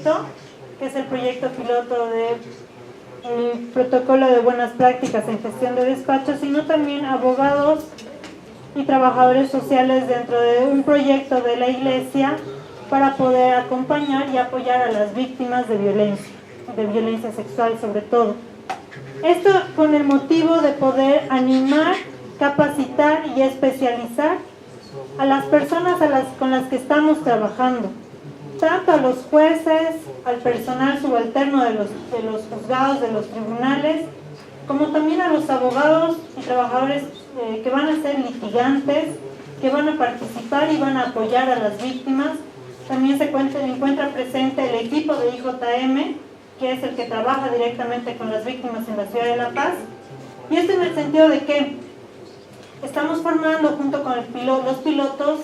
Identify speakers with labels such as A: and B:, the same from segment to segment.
A: proyecto, que es el proyecto piloto del protocolo de buenas prácticas en gestión de despachos, sino también abogados y trabajadores sociales dentro de un proyecto de la Iglesia para poder acompañar y apoyar a las víctimas de violencia sexual sobre todo. Esto con el motivo de poder animar, capacitar y especializar a las personas con las que estamos trabajando, tanto a los jueces, al personal subalterno de los juzgados, de los tribunales, como también a los abogados y trabajadores que van a ser litigantes, que van a participar y van a apoyar a las víctimas. También se encuentra presente el equipo de IJM, que es el que trabaja directamente con las víctimas en la ciudad de La Paz. Y esto en el sentido de que estamos formando junto con los pilotos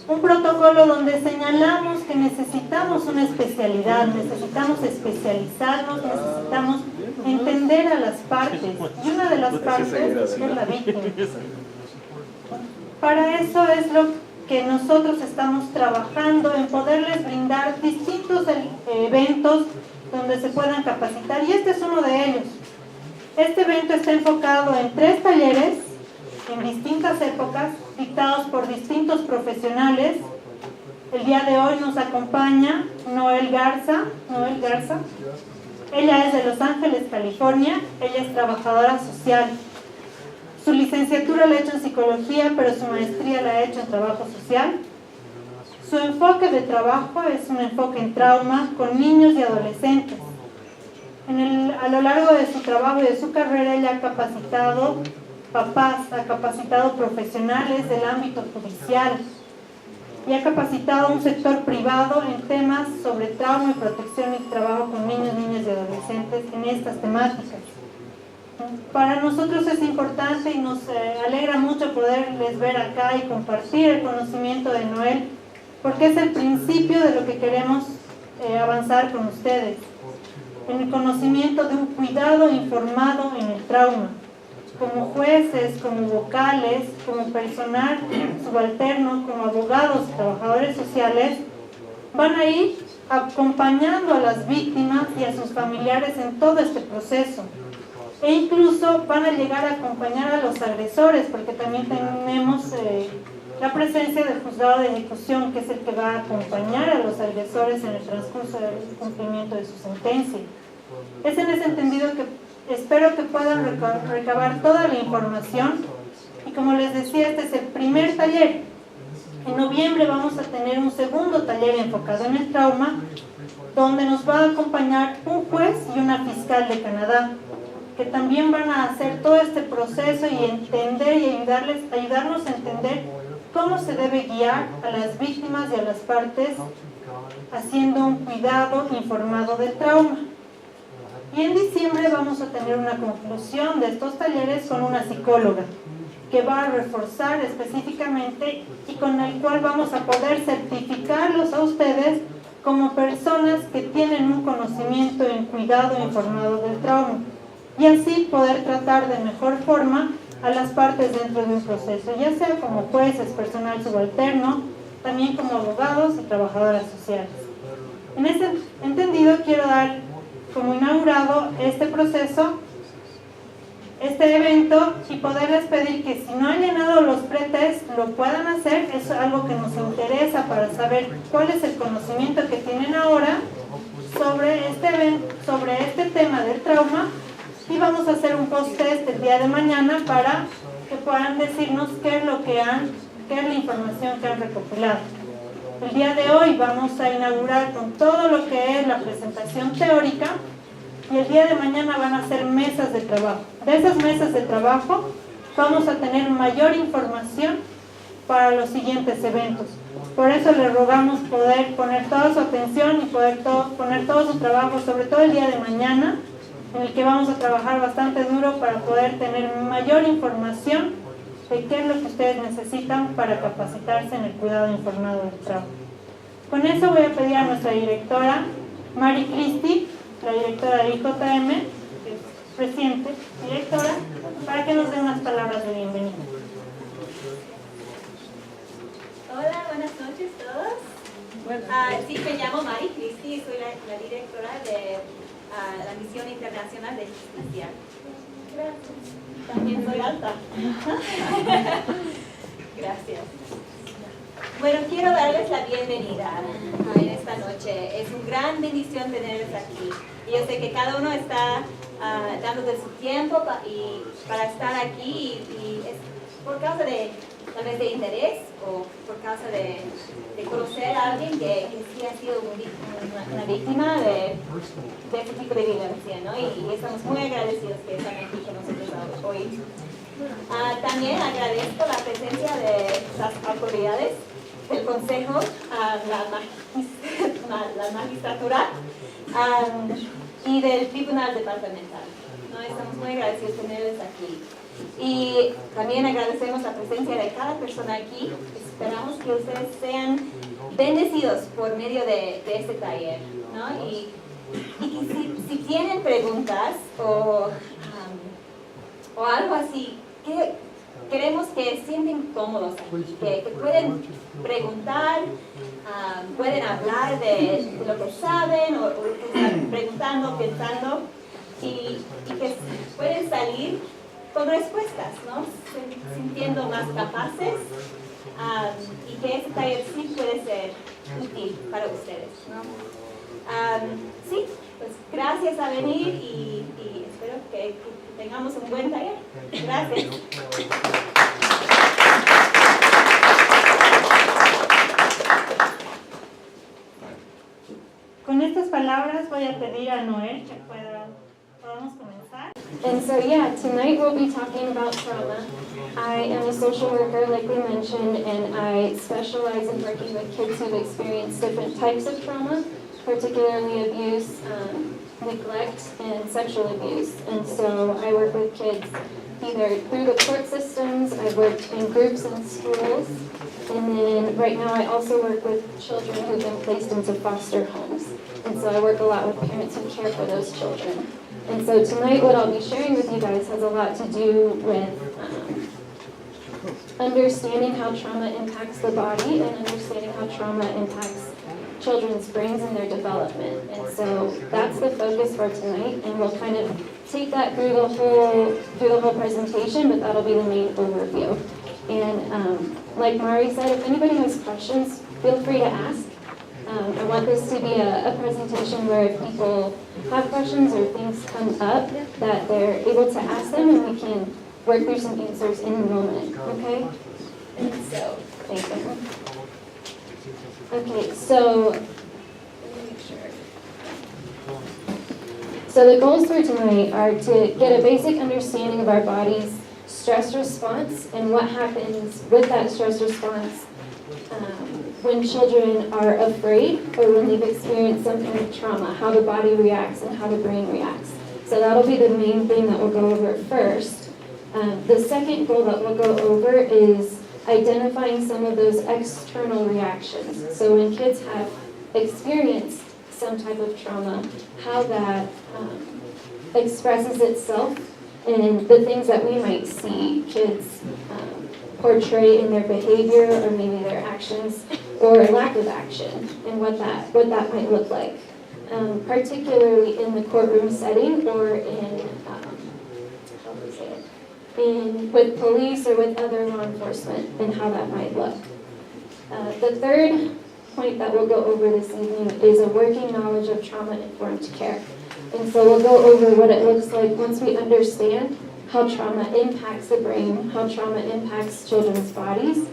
A: un protocolo donde señalamos que necesitamos una especialidad, necesitamos especializarnos, necesitamos entender a las partes, y una de las partes es la víctima. Para eso es lo que nosotros estamos trabajando, en poderles brindar distintos eventos donde se puedan capacitar, y este es uno de ellos. Este evento está enfocado en 3 talleres en distintas épocas, dictados por distintos profesionales. El día de hoy nos acompaña Noel Garza. Ella es de Los Ángeles, California. Ella es trabajadora social. Su licenciatura la ha hecho en psicología, pero su maestría la ha hecho en trabajo social. Su enfoque de trabajo es un enfoque en trauma con niños y adolescentes. A lo largo de su trabajo y de su carrera, ella ha capacitado papás, ha capacitado profesionales del ámbito judicial y ha capacitado a un sector privado en temas sobre trauma y protección y trabajo con niños, niñas y adolescentes en estas temáticas. Para nosotros es importante y nos alegra mucho poderles ver acá y compartir el conocimiento de Noel, porque es el principio de lo que queremos avanzar con ustedes, en el conocimiento de un cuidado informado en el trauma. Como jueces, como vocales, como personal subalterno, como abogados y trabajadores sociales, van a ir acompañando a las víctimas y a sus familiares en todo este proceso. E incluso van a llegar a acompañar a los agresores, porque también tenemos la presencia del juzgado de ejecución, que es el que va a acompañar a los agresores en el transcurso del cumplimiento de su sentencia. Es en ese entendido que espero que puedan recabar toda la información. Y como les decía, este es el primer taller. En noviembre vamos a tener un segundo taller enfocado en el trauma, donde nos va a acompañar un juez y una fiscal de Canadá, que también van a hacer todo este proceso y entender y ayudarnos a entender cómo se debe guiar a las víctimas y a las partes haciendo un cuidado informado del trauma. Y en diciembre vamos a tener una conclusión de estos talleres con una psicóloga que va a reforzar específicamente y con el cual vamos a poder certificarlos a ustedes como personas que tienen un conocimiento en cuidado informado del trauma, y así poder tratar de mejor forma a las partes dentro de un proceso, ya sea como jueces, personal subalterno, también como abogados y trabajadoras sociales. En ese entendido quiero dar como inaugurado este proceso, este evento, y poderles pedir que si no han llenado los pretest lo puedan hacer. Es algo que nos interesa para saber cuál es el conocimiento que tienen ahora sobre este evento, sobre este tema del trauma, y vamos a hacer un post-test el día de mañana para que puedan decirnos qué es la información que han recopilado. El día de hoy vamos a inaugurar con todo lo que es la presentación teórica, y el día de mañana van a ser mesas de trabajo. De esas mesas de trabajo vamos a tener mayor información para los siguientes eventos. Por eso les rogamos poder poner toda su atención y poder poner todo su trabajo, sobre todo el día de mañana, en el que vamos a trabajar bastante duro para poder tener mayor información de qué es lo que ustedes necesitan para capacitarse en el cuidado informado del trauma. Con eso voy a pedir a nuestra directora, Mari Cristi, la directora de IJM, que es presidente, directora, para que nos dé unas palabras de bienvenida.
B: Hola, buenas noches a todos. Sí, me llamo Mari Cristi, soy a la Mision Internacional de Justicia. Gracias. También soy alta. Gracias. Bueno, quiero darles la bienvenida en esta noche. Es una gran bendición tenerles aquí. Y yo sé que cada uno está dando de su tiempo para estar aquí y es por causa de, tal vez, de interés o por causa de conocer a alguien que sí ha sido una víctima de este tipo de violencia, ¿no? Y estamos muy agradecidos que están aquí con nosotros hoy. También agradezco la presencia de las autoridades del Consejo, la magistratura y del Tribunal Departamental, ¿no? Estamos muy agradecidos de tenerles aquí. Y también agradecemos la presencia de cada persona aquí. Esperamos que ustedes sean bendecidos por medio de este taller, ¿no? Y si tienen preguntas o algo así, queremos que sienten cómodos aquí, que pueden preguntar, pueden hablar de lo que saben o lo que están preguntando, pensando, y que pueden salir con respuestas, ¿no? Sintiendo más capaces, y que este taller sí puede ser útil para ustedes, ¿no? Sí, pues gracias a venir y espero que tengamos un buen taller. Gracias.
A: Con estas palabras voy a pedir a Noel que podamos comenzar.
C: And so, yeah, tonight we'll be talking about trauma. I am a social worker, like we mentioned, and I specialize in working with kids who've experienced different types of trauma, particularly abuse, neglect, and sexual abuse. And so I work with kids either through the court systems, I've worked in groups in schools, and then right now I also work with children who've been placed into foster homes. And so I work a lot with parents who care for those children. And so tonight what I'll be sharing with you guys has a lot to do with understanding how trauma impacts the body and understanding how trauma impacts children's brains and their development. And so that's the focus for tonight, and we'll kind of take that through the whole presentation, but that'll be the main overview. And like Mari said, if anybody has questions, feel free to ask. I want this to be a presentation where if people have questions or things come up, that they're able to ask them and we can work through some answers in the moment, okay? And so, thank you. Okay, so, let me make sure. So the goals for tonight are to get a basic understanding of our body's stress response and what happens with that stress response when children are afraid or when they've experienced some kind of trauma, how the body reacts and how the brain reacts. So that'll be the main thing that we'll go over first. The second goal that we'll go over is identifying some of those external reactions. So when kids have experienced some type of trauma, how that expresses itself and the things that we might see kids portray in their behavior or maybe their actions or lack of action, and what that might look like, particularly in the courtroom setting or in with police or with other law enforcement, and how that might look. The third point that we'll go over this evening is a working knowledge of trauma-informed care. And so we'll go over what it looks like once we understand how trauma impacts the brain, how trauma impacts children's bodies.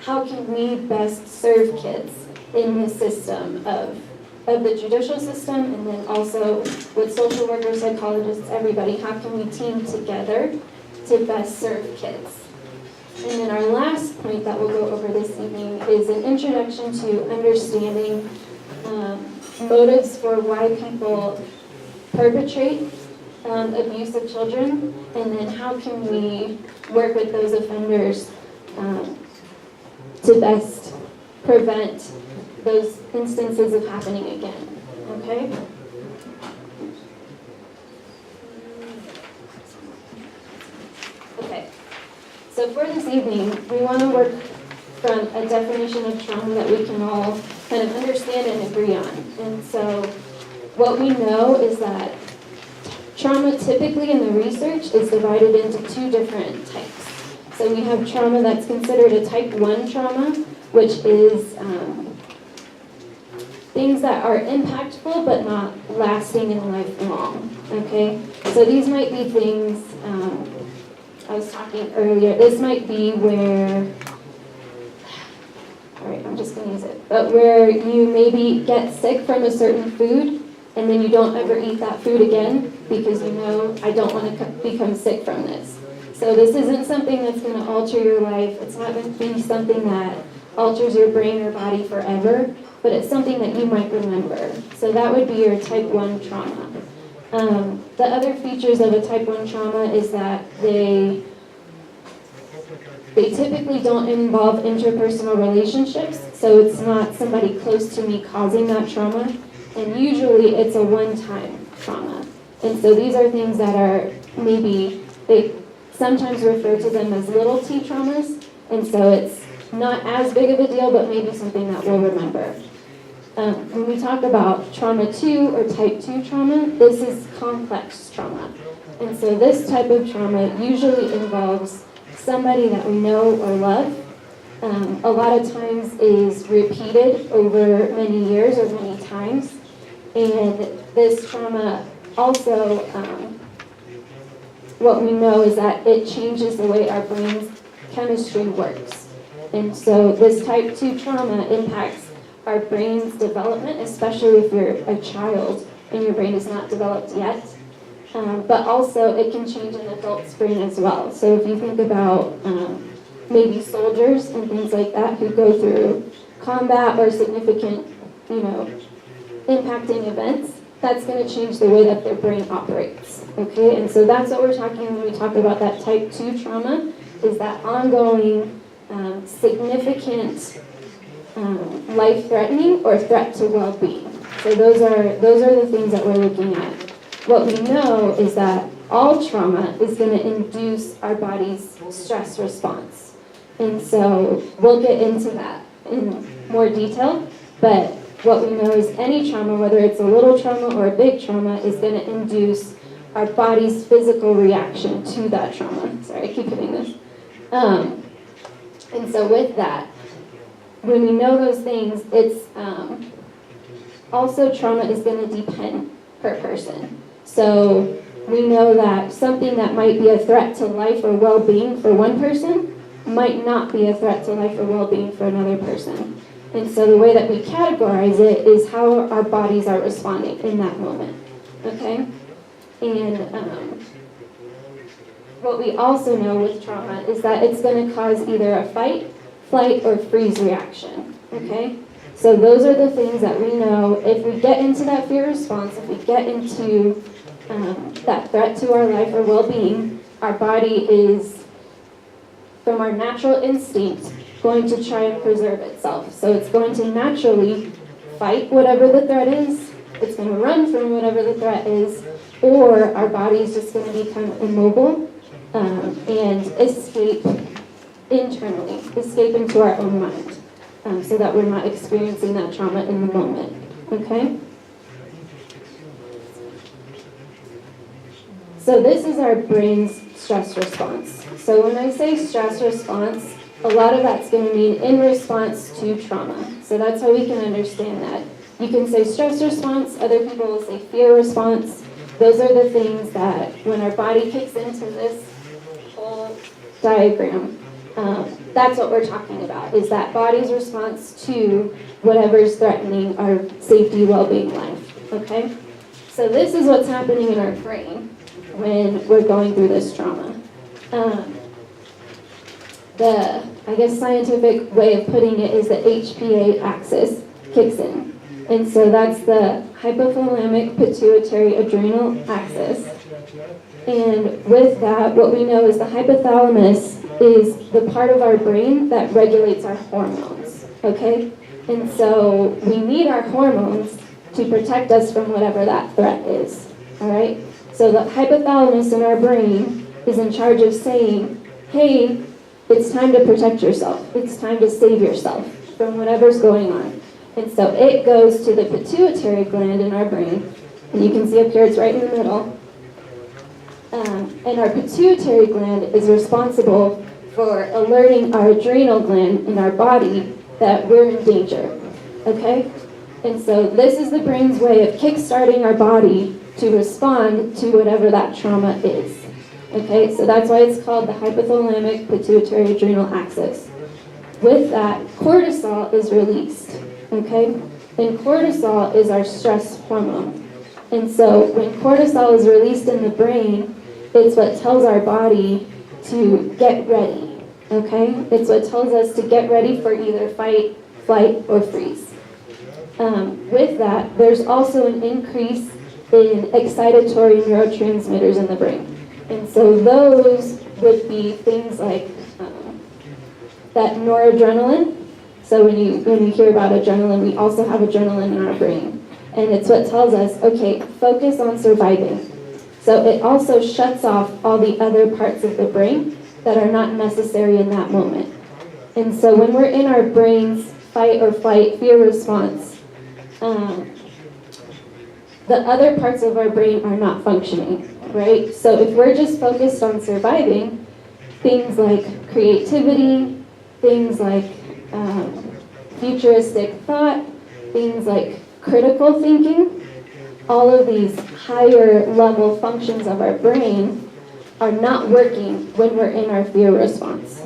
C: How can we best serve kids in this system of the judicial system, and then also with social workers, psychologists, everybody, how can we team together to best serve kids? And then our last point that we'll go over this evening is an introduction to understanding motives for why people perpetrate abuse of children, and then how can we work with those offenders to best prevent those instances of happening again, okay? Okay, so for this evening, we want to work from a definition of trauma that we can all kind of understand and agree on. And so what we know is that trauma typically in the research is divided into two different types. So we have trauma that's considered a type 1 trauma, which is things that are impactful but not lasting and lifelong, okay? So these might be things, I was talking earlier, this might be where, all right, I'm just gonna use it, but where you maybe get sick from a certain food and then you don't ever eat that food again because you know, I don't want to become sick from this. So this isn't something that's going to alter your life. It's not going to be something that alters your brain or body forever, but it's something that you might remember. So that would be your type 1 trauma. The other features of a type 1 trauma is that they typically don't involve interpersonal relationships, so it's not somebody close to me causing that trauma. And usually it's a one-time trauma. And so these are things that are maybe, they sometimes refer to them as little t traumas. And so it's not as big of a deal, but maybe something that we'll remember. When we talk about trauma 2 or type 2 trauma, this is complex trauma. And so this type of trauma usually involves somebody that we know or love. A lot of times is repeated over many years or many times. And this trauma also, what we know is that it changes the way our brain's chemistry works. And so this type 2 trauma impacts our brain's development, especially if you're a child and your brain is not developed yet. But also it can change an adult's brain as well. So if you think about maybe soldiers and things like that who go through combat or significant, impacting events, that's going to change the way that their brain operates, okay? And so that's what we're talking when we talk about that type 2 trauma, is that ongoing, significant, life-threatening or threat to well-being. So those are the things that we're looking at. What we know is that all trauma is going to induce our body's stress response. And so we'll get into that in more detail, but what we know is any trauma, whether it's a little trauma or a big trauma, is going to induce our body's physical reaction to that trauma. Sorry, I keep hitting this. And so with that, when we know those things, it's also trauma is going to depend per person. So we know that something that might be a threat to life or well-being for one person might not be a threat to life or well-being for another person. And so the way that we categorize it is how our bodies are responding in that moment, okay? And what we also know with trauma is that it's going to cause either a fight, flight, or freeze reaction, okay? So those are the things that we know. If we get into that fear response, if we get into that threat to our life or well-being, our body is, from our natural instinct, going to try and preserve itself. So it's going to naturally fight whatever the threat is, it's going to run from whatever the threat is, or our body is just going to become immobile and escape internally, escape into our own mind, so that we're not experiencing that trauma in the moment, okay? So this is our brain's stress response. So when I say stress response, a lot of that's going to mean in response to trauma. So that's how we can understand that. You can say stress response, other people will say fear response. Those are the things that when our body kicks into this whole diagram, that's what we're talking about, is that body's response to whatever's threatening our safety, well-being, life, okay? So this is what's happening in our brain when we're going through this trauma. The, I guess, scientific way of putting it is the HPA axis kicks in. And so that's the hypothalamic pituitary adrenal axis. And with that, what we know is the hypothalamus is the part of our brain that regulates our hormones, okay? And so we need our hormones to protect us from whatever that threat is, all right? So the hypothalamus in our brain is in charge of saying, hey, it's time to protect yourself. It's time to save yourself from whatever's going on. And so it goes to the pituitary gland in our brain And you can see up here it's right in the middle. And our pituitary gland is responsible for alerting our adrenal gland in our body that we're in danger. Okay? And so this is the brain's way of kickstarting our body to respond to whatever that trauma is. Okay, so that's why it's called the hypothalamic pituitary adrenal axis. With that, cortisol is released. Okay, and cortisol is our stress hormone. And so when cortisol is released in the brain, it's what tells our body to get ready. Okay, it's what tells us to get ready for either fight, flight, or freeze. With that, there's also an increase in excitatory neurotransmitters in the brain. And so those would be things like that noradrenaline. So when you hear about adrenaline, we also have adrenaline in our brain. And it's what tells us, okay, focus on surviving. So it also shuts off all the other parts of the brain that are not necessary in that moment. And so when we're in our brain's fight or flight, fear response, the other parts of our brain are not functioning, right? So if we're just focused on surviving, things like creativity, things like futuristic thought, things like critical thinking, all of these higher level functions of our brain are not working when we're in our fear response.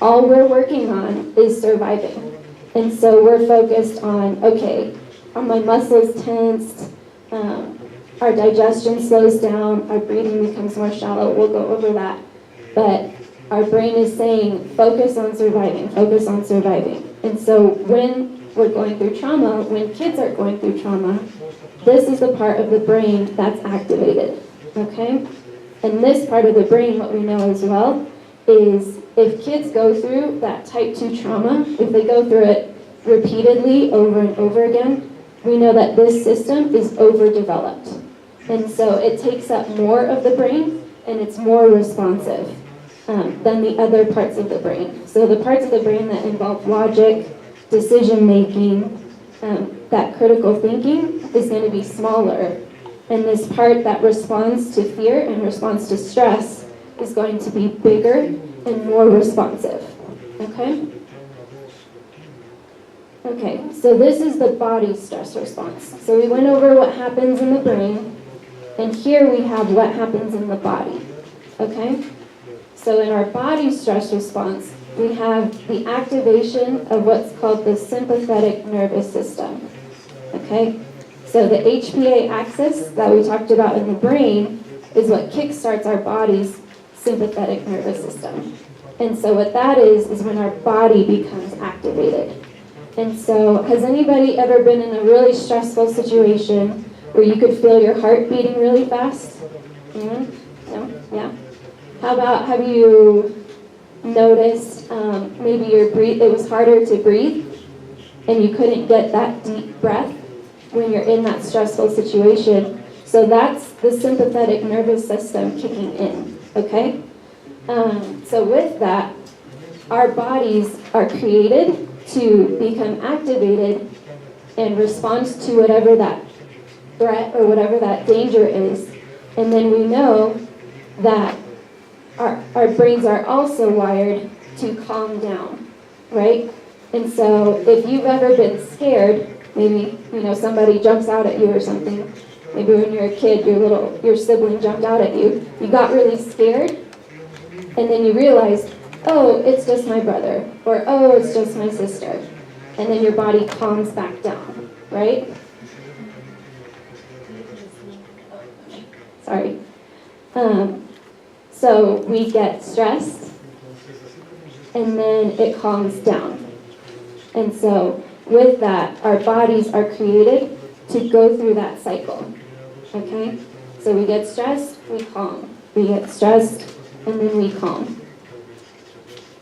C: All we're working on is surviving. And so we're focused on, okay, are my muscles tensed? Our digestion slows down, our breathing becomes more shallow. We'll go over that. But our brain is saying, focus on surviving, focus on surviving. And so when we're going through trauma, when kids are going through trauma, this is the part of the brain that's activated, okay? And this part of the brain, what we know as well, is if kids go through that type 2 trauma, if they go through it repeatedly over and over again, we know that this system is overdeveloped. And so it takes up more of the brain, and it's more responsive than the other parts of the brain. So the parts of the brain that involve logic, decision-making, that critical thinking is going to be smaller. And this part that responds to fear and responds to stress is going to be bigger and more responsive. Okay? Okay, so this is the body stress response. So we went over what happens in the brain, and here we have what happens in the body. Okay? So in our body stress response, we have the activation of what's called the sympathetic nervous system. Okay? So the HPA axis that we talked about in the brain is what kickstarts our body's sympathetic nervous system. And so what that is when our body becomes activated. And so has anybody ever been in a really stressful situation where you could feel your heart beating really fast? Anyone? No? Yeah? How about, have you noticed maybe it was harder to breathe and you couldn't get that deep breath when you're in that stressful situation? So that's the sympathetic nervous system kicking in, okay? So with that, our bodies are created to become activated and respond to whatever that threat or whatever that danger is. And then we know that our brains are also wired to calm down, right? And so if you've ever been scared, maybe, somebody jumps out at you or something, maybe when you're a kid, your sibling jumped out at you, you got really scared, and then you realized, oh, it's just my brother, or oh, it's just my sister. And then your body calms back down, right? Sorry. So we get stressed, and then it calms down. And so with that, our bodies are created to go through that cycle, okay? So we get stressed, we calm. We get stressed, and then we calm.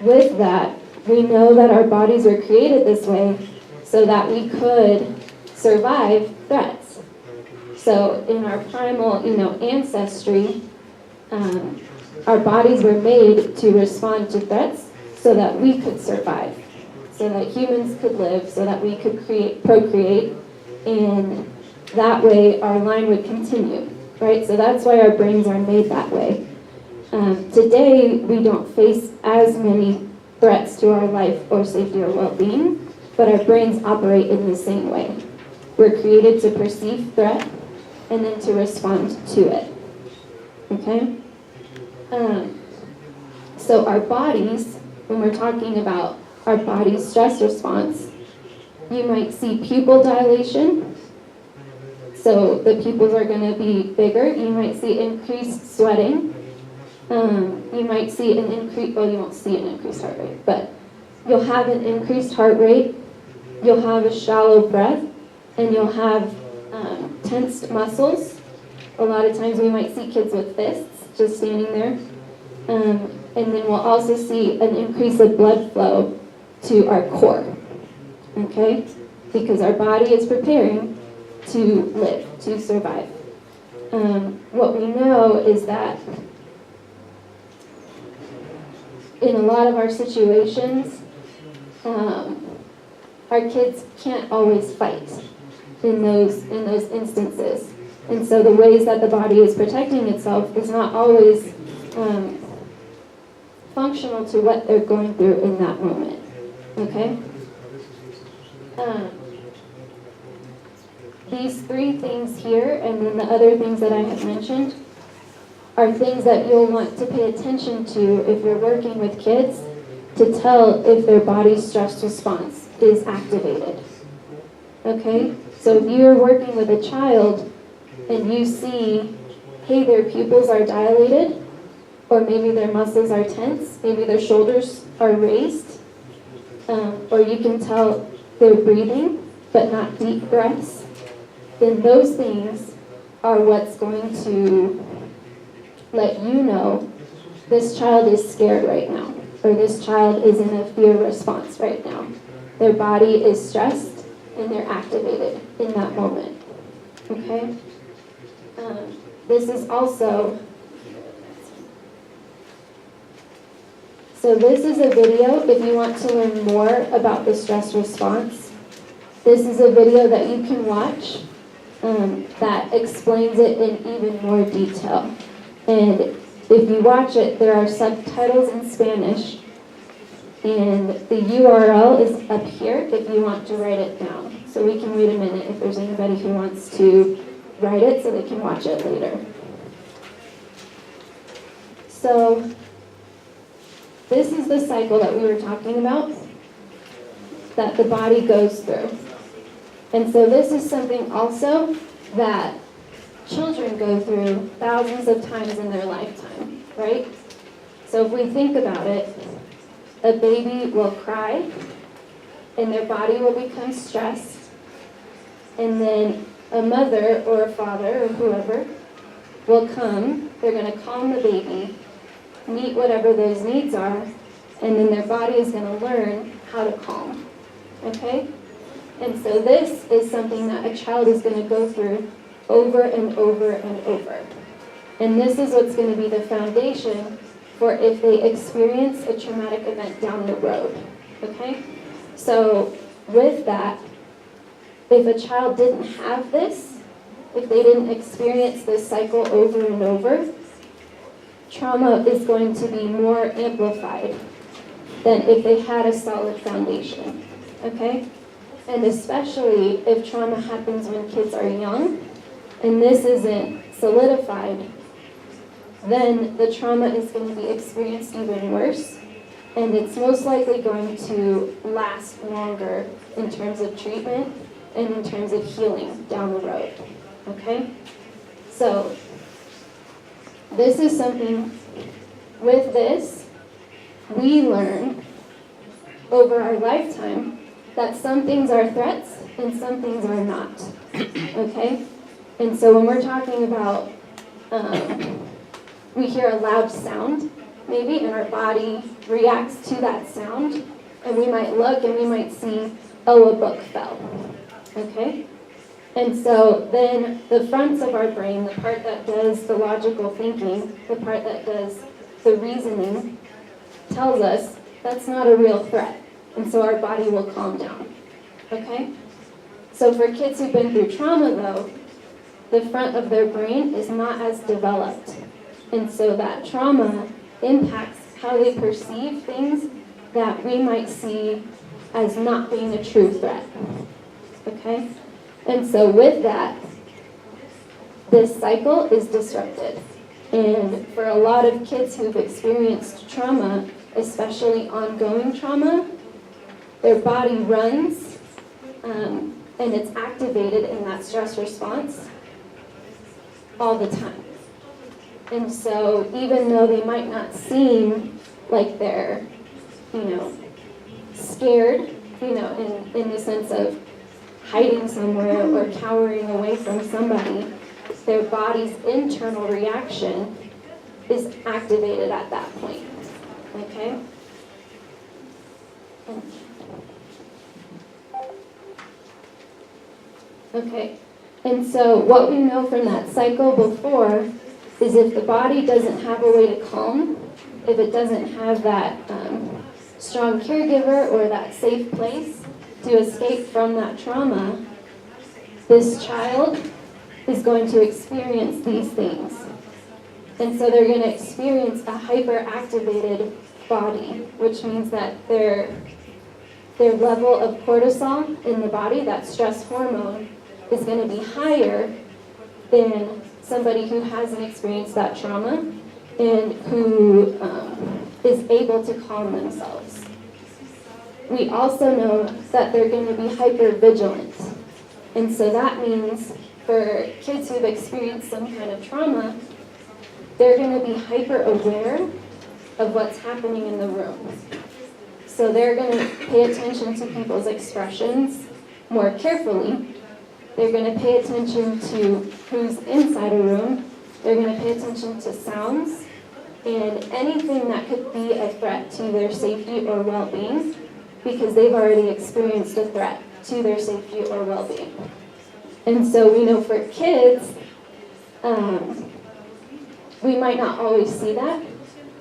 C: With that, we know that our bodies were created this way so that we could survive threats. So in our primal, ancestry, our bodies were made to respond to threats so that we could survive, so that humans could live, so that we could procreate, and that way our line would continue, right? So that's why our brains are made that way. Today, we don't face as many threats to our life or safety or well-being, but our brains operate in the same way. We're created to perceive threat and then to respond to it, okay? So our bodies, when we're talking about our body's stress response, you might see pupil dilation. So the pupils are going to be bigger. You might see increased sweating. You might see an increase, well, you won't see an increased heart rate, but you'll have an increased heart rate. You'll have a shallow breath, and you'll have tensed muscles. A lot of times we might see kids with fists just standing there. And then we'll also see an increase of blood flow to our core, okay? Because our body is preparing to live, to survive. What we know is that in a lot of our situations, our kids can't always fight in those instances. And so the ways that the body is protecting itself is not always functional to what they're going through in that moment, okay? These three things here, and then the other things that I have mentioned, are things that you'll want to pay attention to if you're working with kids to tell if their body's stress response is activated, okay? So if you're working with a child and you see, hey, their pupils are dilated, or maybe their muscles are tense, maybe their shoulders are raised, or you can tell they're breathing, but not deep breaths, then those things are what's going to let you know this child is scared right now, or this child is in a fear response right now. Their body is stressed, and they're activated in that moment, okay? This is also... So this is a video, if you want to learn more about the stress response. This is a video that you can watch that explains it in even more detail. And if you watch it, there are subtitles in Spanish. And the URL is up here if you want to write it down. So we can wait a minute if there's anybody who wants to write it so they can watch it later. So this is the cycle that we were talking about that the body goes through. And so this is something also that children go through thousands of times in their lifetime, right? So if we think about it, a baby will cry, and their body will become stressed, and then a mother or a father or whoever will come, they're going to calm the baby, meet whatever those needs are, and then their body is going to learn how to calm, okay? And so this is something that a child is going to go through over and over and over. And this is what's going to be the foundation for if they experience a traumatic event down the road, okay? So with that, if a child didn't have this, if they didn't experience this cycle over and over, trauma is going to be more amplified than if they had a solid foundation, okay? And especially if trauma happens when kids are young, and this isn't solidified, then the trauma is going to be experienced even worse, and it's most likely going to last longer in terms of treatment and in terms of healing down the road, okay? So this is something, with this, we learn over our lifetime that some things are threats and some things are not, okay? And so when we're talking about, we hear a loud sound, maybe, and our body reacts to that sound, and we might look and we might see, oh, a book fell, okay? And so then the fronts of our brain, the part that does the logical thinking, the part that does the reasoning, tells us that's not a real threat. And so our body will calm down, okay? So for kids who've been through trauma, though, the front of their brain is not as developed. And so that trauma impacts how they perceive things that we might see as not being a true threat. Okay? And so with that, this cycle is disrupted. And for a lot of kids who've experienced trauma, especially ongoing trauma, their body runs and it's activated in that stress response all the time. And so even though they might not seem like they're, scared, in the sense of hiding somewhere or cowering away from somebody, their body's internal reaction is activated at that point. Okay? Okay. And so what we know from that cycle before is if the body doesn't have a way to calm, if it doesn't have that strong caregiver or that safe place to escape from that trauma, this child is going to experience these things. And so they're going to experience a hyperactivated body, which means that their level of cortisol in the body, that stress hormone, is going to be higher than somebody who hasn't experienced that trauma and who is able to calm themselves. We also know that they're going to be hypervigilant. And so that means for kids who've experienced some kind of trauma, they're going to be hyper aware of what's happening in the room. So they're going to pay attention to people's expressions more carefully. They're going to pay attention to who's inside a room. They're going to pay attention to sounds and anything that could be a threat to their safety or well-being, because they've already experienced a threat to their safety or well-being. And so we know for kids, we might not always see that,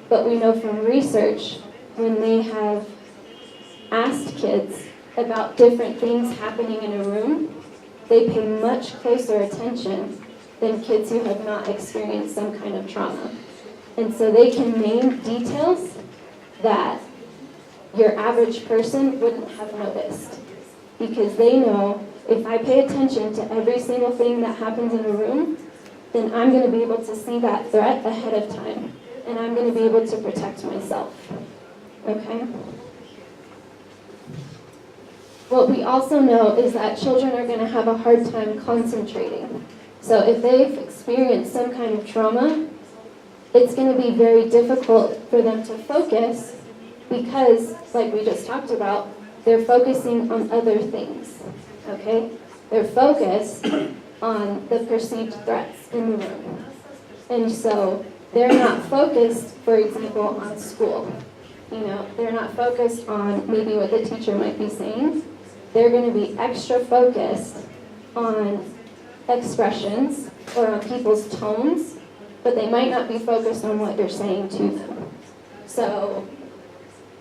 C: but we know from research when they have asked kids about different things happening in a room, they pay much closer attention than kids who have not experienced some kind of trauma. And so they can name details that your average person wouldn't have noticed, because they know if I pay attention to every single thing that happens in a room, then I'm going to be able to see that threat ahead of time, and I'm going to be able to protect myself. Okay? What we also know is that children are going to have a hard time concentrating. So if they've experienced some kind of trauma, it's going to be very difficult for them to focus because, like we just talked about, they're focusing on other things. Okay? They're focused on the perceived threats in the room. And so they're not focused, for example, on school. They're not focused on maybe what the teacher might be saying. They're going to be extra focused on expressions or on people's tones, but they might not be focused on what you're saying to them. So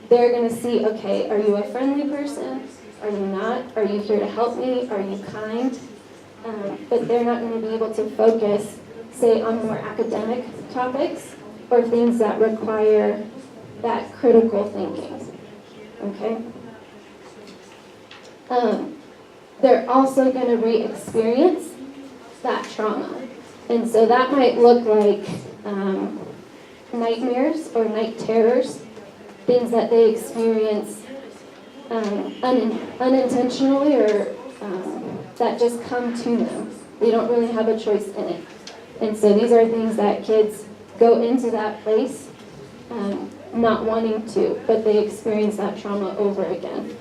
C: they're going to see, okay, are you a friendly person? Are you not? Are you here to help me? Are you kind? But they're not going to be able to focus, say, on more academic topics or things that require that critical thinking. Okay? They're also going to re-experience that trauma. And so that might look like nightmares or night terrors, things that they experience unintentionally or that just come to them. They don't really have a choice in it. And so these are things that kids go into that place not wanting to, but they experience that trauma over again.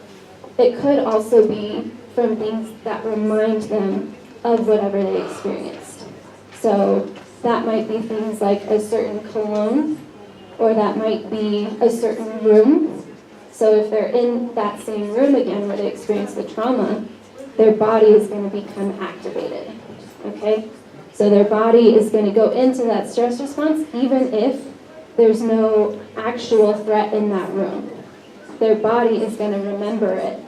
C: It could also be from things that remind them of whatever they experienced. So that might be things like a certain cologne, or that might be a certain room. So if they're in that same room again where they experienced the trauma, their body is going to become activated. Okay? So their body is going to go into that stress response even if there's no actual threat in that room. Their body is going to remember it,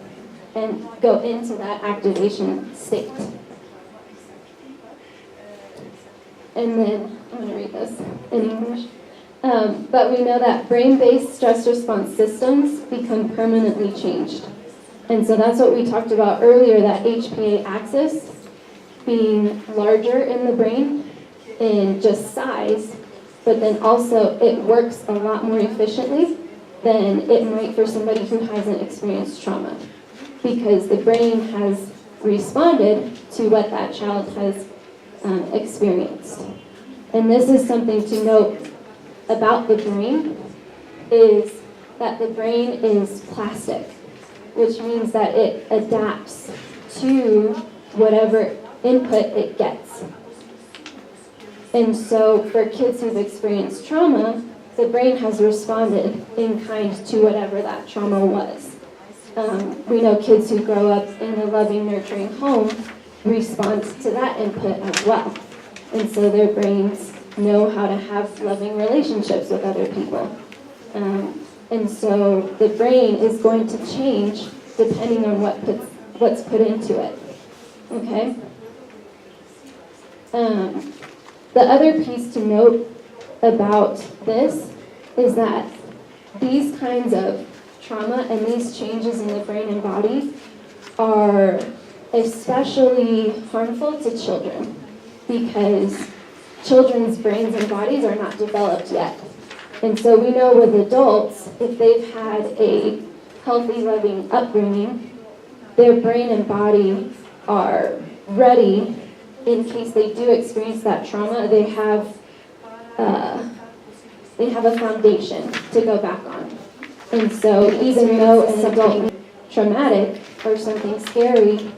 C: and go into that activation state. And then, I'm going to read this in English. But we know that brain-based stress response systems become permanently changed. And so that's what we talked about earlier, that HPA axis being larger in the brain in just size, but then also it works a lot more efficiently than it might for somebody who hasn't experienced trauma, because the brain has responded to what that child has experienced. And this is something to note about the brain, is that the brain is plastic, which means that it adapts to whatever input it gets. And so for kids who've experienced trauma, the brain has responded in kind to whatever that trauma was. We know kids who grow up in a loving, nurturing home respond to that input as well. And so their brains know how to have loving relationships with other people. And so the brain is going to change depending on what's put into it. Okay? The other piece to note about this is that these kinds of trauma and these changes in the brain and body are especially harmful to children, because children's brains and bodies are not developed yet. And so we know with adults, if they've had a healthy, loving upbringing, their brain and body are ready in case they do experience that trauma. They have a foundation to go back on. And so even though an adult may be traumatic or something scary,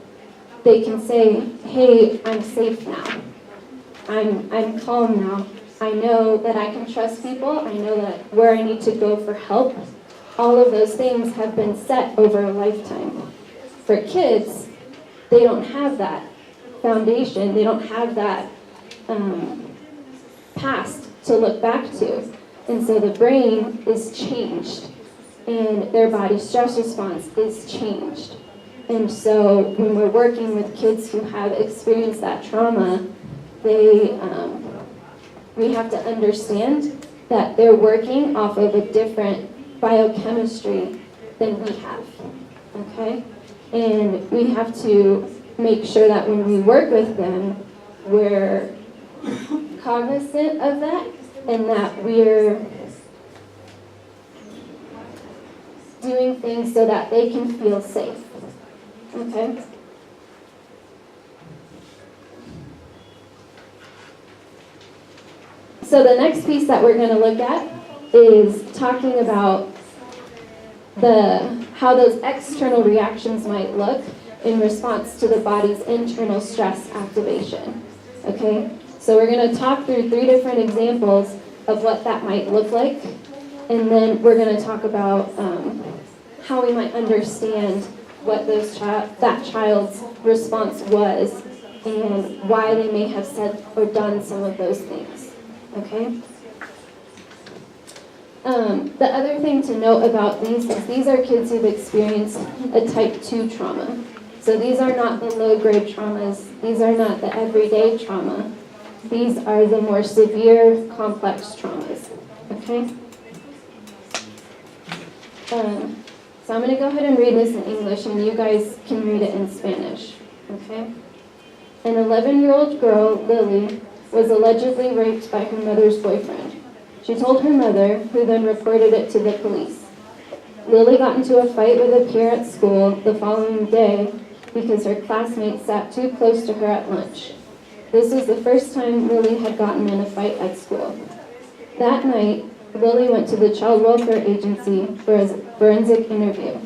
C: they can say, hey, I'm safe now. I'm calm now. I know that I can trust people. I know that where I need to go for help. All of those things have been set over a lifetime. For kids, they don't have that foundation. They don't have that past to look back to. And so the brain is changed, and their body stress response is changed. And so when we're working with kids who have experienced that trauma, we have to understand that they're working off of a different biochemistry than we have, okay? And we have to make sure that when we work with them, we're cognizant of that, and that we're doing things so that they can feel safe, okay? So the next piece that we're going to look at is talking about how those external reactions might look in response to the body's internal stress activation. Okay? So we're going to talk through 3 different examples of what that might look like, and then we're going to talk about how we might understand what that child's response was and why they may have said or done some of those things. Okay? The other thing to note about these is these are kids who've experienced a type 2 trauma. So these are not the low-grade traumas. These are not the everyday trauma. These are the more severe, complex traumas. Okay? So I'm going to go ahead and read this in English, and you guys can read it in Spanish. Okay? An 11-year-old girl, Lily, was allegedly raped by her mother's boyfriend. She told her mother, who then reported it to the police. Lily got into a fight with a peer at school the following day because her classmates sat too close to her at lunch. This was the first time Lily had gotten in a fight at school. That night, Lily went to the Child Welfare Agency for a forensic interview.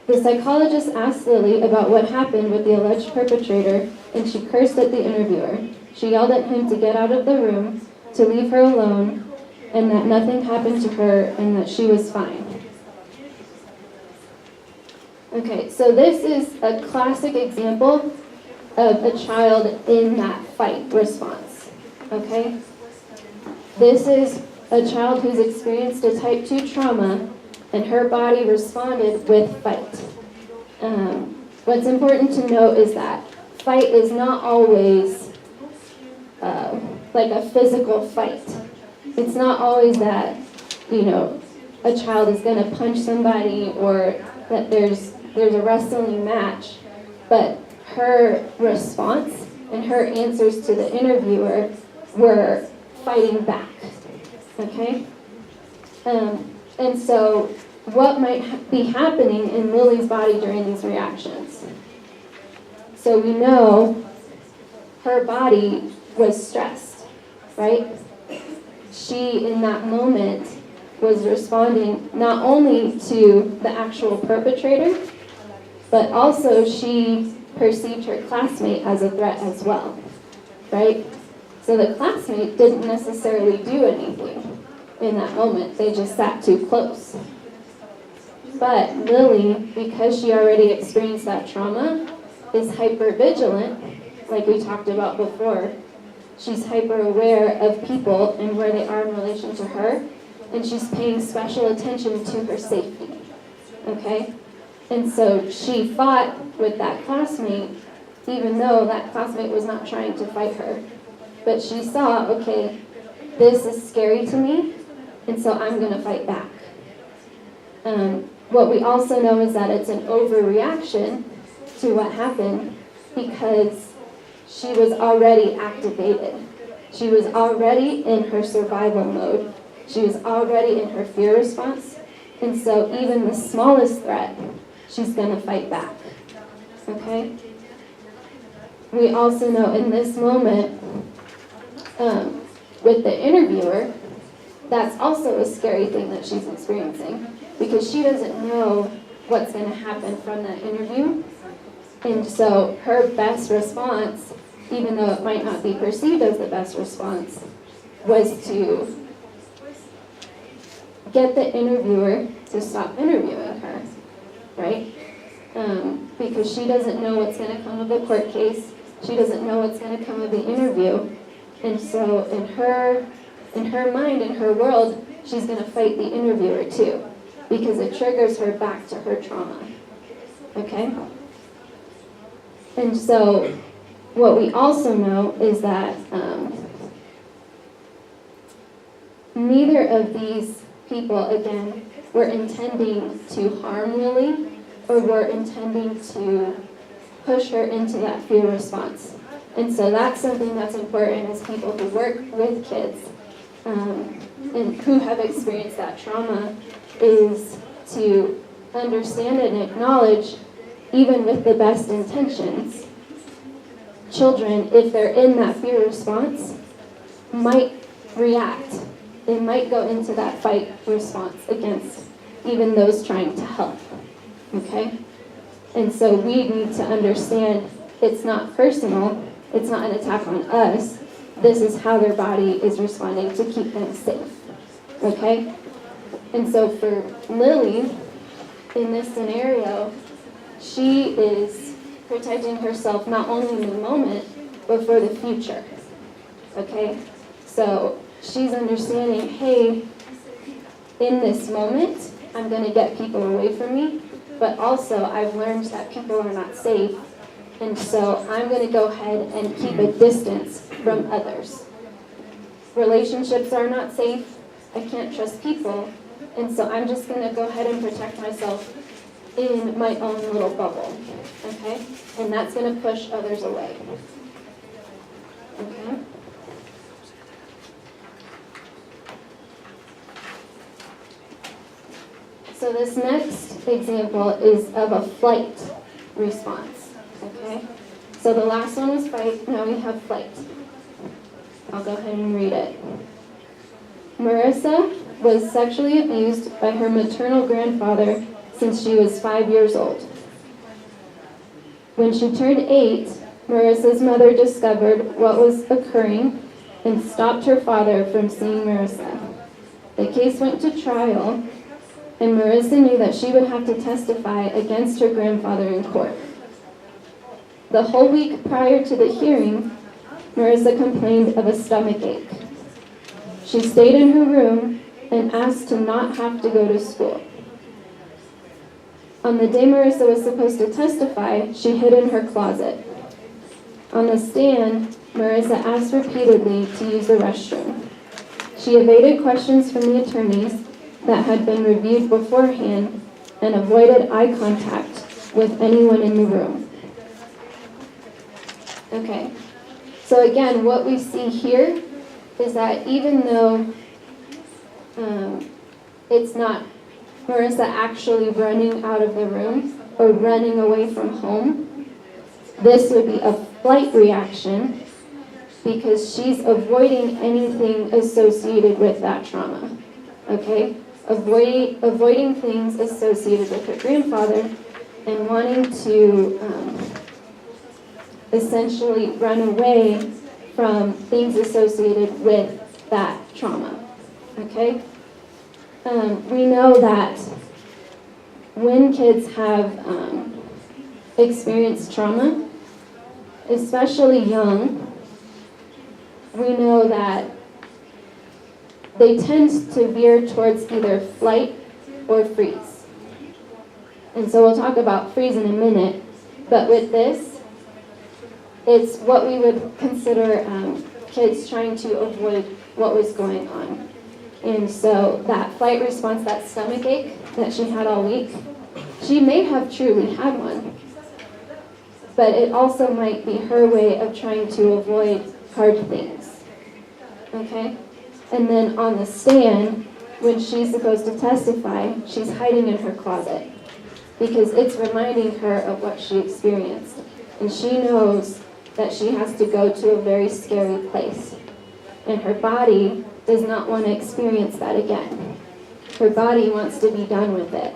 C: The psychologist asked Lily about what happened with the alleged perpetrator, and she cursed at the interviewer. She yelled at him to get out of the room, to leave her alone, and that nothing happened to her and that she was fine. Okay, so this is a classic example of a child in that fight response. Okay? This is a child who's experienced a type 2 trauma, and her body responded with fight. What's important to note is that fight is not always like a physical fight. It's not always that, a child is going to punch somebody or that there's a wrestling match, but her response and her answers to the interviewer were fighting back, okay? And so what might be happening in Lily's body during these reactions? So we know her body was stressed, right? She, in that moment, was responding not only to the actual perpetrator, but also she perceived her classmate as a threat as well, right? So the classmate didn't necessarily do anything in that moment. They just sat too close. But Lily, because she already experienced that trauma, is hyper-vigilant, like we talked about before. She's hyper-aware of people and where they are in relation to her, and she's paying special attention to her safety, okay? And so she fought with that classmate, even though that classmate was not trying to fight her. But she saw, okay, this is scary to me, and so I'm going to fight back. What we also know is that it's an overreaction to what happened because she was already activated. She was already in her survival mode. She was already in her fear response. And so even the smallest threat, she's going to fight back. Okay? We also know in this moment, with the interviewer, that's also a scary thing that she's experiencing because she doesn't know what's going to happen from that interview. And so her best response, even though it might not be perceived as the best response, was to get the interviewer to stop interviewing her, right? Because she doesn't know what's going to come of the court case. She doesn't know what's going to come of the interview. And so in her mind, in her world, she's going to fight the interviewer too, because it triggers her back to her trauma, okay? And so what we also know is that neither of these people, again, were intending to harm Lily or were intending to push her into that fear response. And so that's something that's important as people who work with kids and who have experienced that trauma, is to understand and acknowledge, even with the best intentions, children, if they're in that fear response, might react. They might go into that fight response against even those trying to help, okay? And so we need to understand it's not personal, it's not an attack on us, this is how their body is responding to keep them safe, okay? And so for Lily, in this scenario, she is protecting herself not only in the moment, but for the future, okay? So she's understanding, hey, in this moment, I'm going to get people away from me, but also I've learned that people are not safe, and so I'm going to go ahead and keep a distance from others. Relationships are not safe. I can't trust people, and so I'm just going to go ahead and protect myself in my own little bubble, okay? And that's going to push others away, okay? So this next example is of a flight response, okay? So the last one was fight, now we have flight. I'll go ahead and read it. Marissa was sexually abused by her maternal grandfather since she was 5 years old. When she turned 8, Marissa's mother discovered what was occurring and stopped her father from seeing Marissa. The case went to trial, and Marissa knew that she would have to testify against her grandfather in court. The whole week prior to the hearing, Marissa complained of a stomach ache. She stayed in her room and asked to not have to go to school. On the day Marissa was supposed to testify, she hid in her closet. On the stand, Marissa asked repeatedly to use the restroom. She evaded questions from the attorneys that had been reviewed beforehand and avoided eye contact with anyone in the room. Okay, so again, what we see here is that even though it's not Marissa actually running out of the room or running away from home, this would be a flight reaction because she's avoiding anything associated with that trauma. Okay? Avoiding things associated with her grandfather and wanting to essentially run away from things associated with that trauma. Okay? We know that when kids have experienced trauma, especially young, we know that they tend to veer towards either flight or freeze. And so we'll talk about freeze in a minute, but with this, it's what we would consider kids trying to avoid what was going on. And so that flight response, that stomach ache that she had all week, she may have truly had one, but it also might be her way of trying to avoid hard things. Okay? And then on the stand, when she's supposed to testify, she's hiding in her closet because it's reminding her of what she experienced. And she knows that she has to go to a very scary place. And her body does not want to experience that again. Her body wants to be done with it.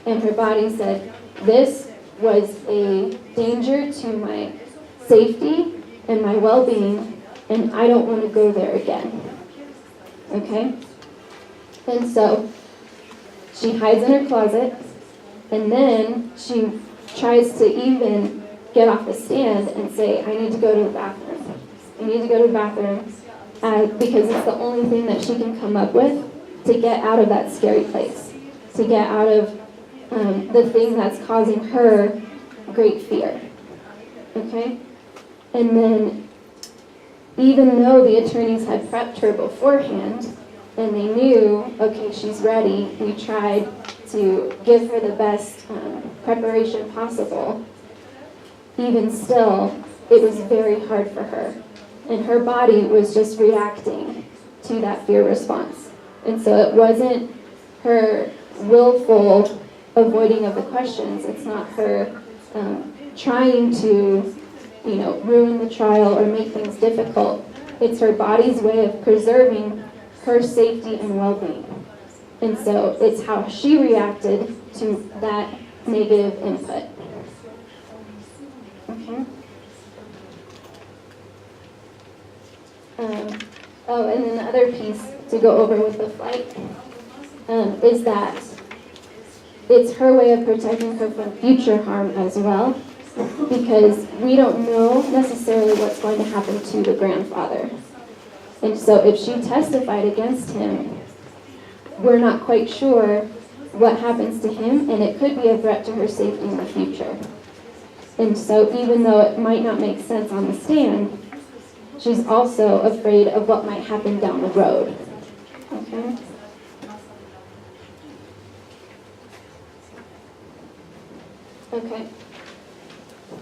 C: And her body said, this was a danger to my safety and my well-being, and I don't want to go there again. Okay? And so she hides in her closet, and then she tries to even get off the stand and say, I need to go to the bathroom. I need to go to the bathroom because it's the only thing that she can come up with to get out of that scary place, to get out of the thing that's causing her great fear. Okay? And then even though the attorneys had prepped her beforehand and they knew, okay, she's ready, we tried to give her the best preparation possible, even still, it was very hard for her. And her body was just reacting to that fear response. And so it wasn't her willful avoiding of the questions. It's not her trying to, ruin the trial or make things difficult. It's her body's way of preserving her safety and well-being. And so it's how she reacted to that negative input. Okay. And then the other piece to go over with the flight is that it's her way of protecting her from future harm as well, because we don't know necessarily what's going to happen to the grandfather. And so if she testified against him, we're not quite sure what happens to him, and it could be a threat to her safety in the future. And so even though it might not make sense on the stand, she's also afraid of what might happen down the road. Okay? Okay.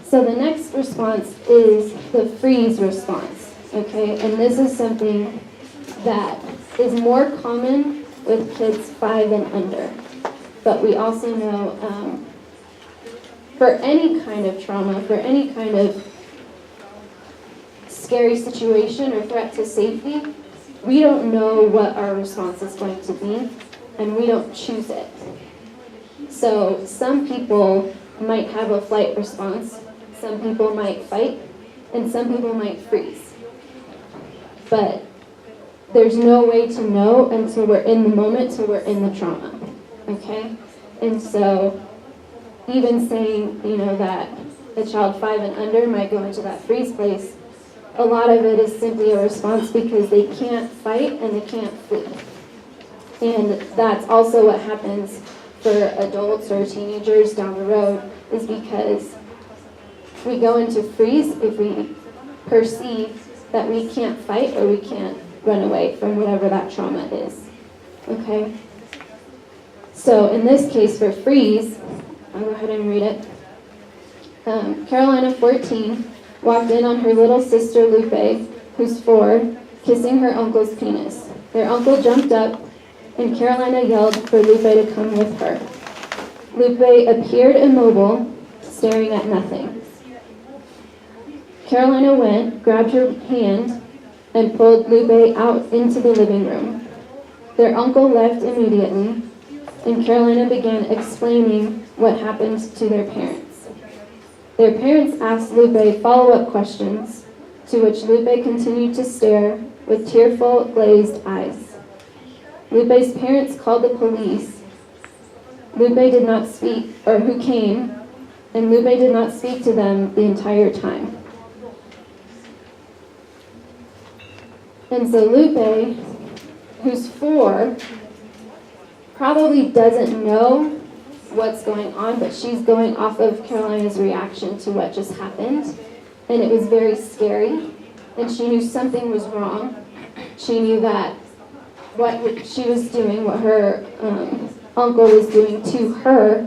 C: So the next response is the freeze response. Okay? And this is something that is more common with kids 5 and under. But we also know for any kind of trauma, for any kind of scary situation or threat to safety, we don't know what our response is going to be, and we don't choose it. So some people might have a flight response, some people might fight, and some people might freeze. But there's no way to know until we're in the moment, till we're in the trauma. Okay? And so even saying, that a child 5 and under might go into that freeze place, a lot of it is simply a response because they can't fight and they can't flee. And that's also what happens for adults or teenagers down the road is because we go into freeze if we perceive that we can't fight or we can't run away from whatever that trauma is. Okay? So in this case for freeze, I'll go ahead and read it. Carolina, 14, walked in on her little sister Lupe, who's 4, kissing her uncle's penis. Their uncle jumped up, and Carolina yelled for Lupe to come with her. Lupe appeared immobile, staring at nothing. Carolina went, grabbed her hand, and pulled Lupe out into the living room. Their uncle left immediately, and Carolina began explaining what happened to their parents. Their parents asked Lupe follow-up questions, to which Lupe continued to stare with tearful, glazed eyes. Lupe's parents called the police. Lupe did not speak, or who came, and Lupe did not speak to them the entire time. And so Lupe, who's 4, probably doesn't know what's going on, but she's going off of Carolina's reaction to what just happened. And it was very scary. And she knew something was wrong. She knew that what she was doing, what her uncle was doing to her,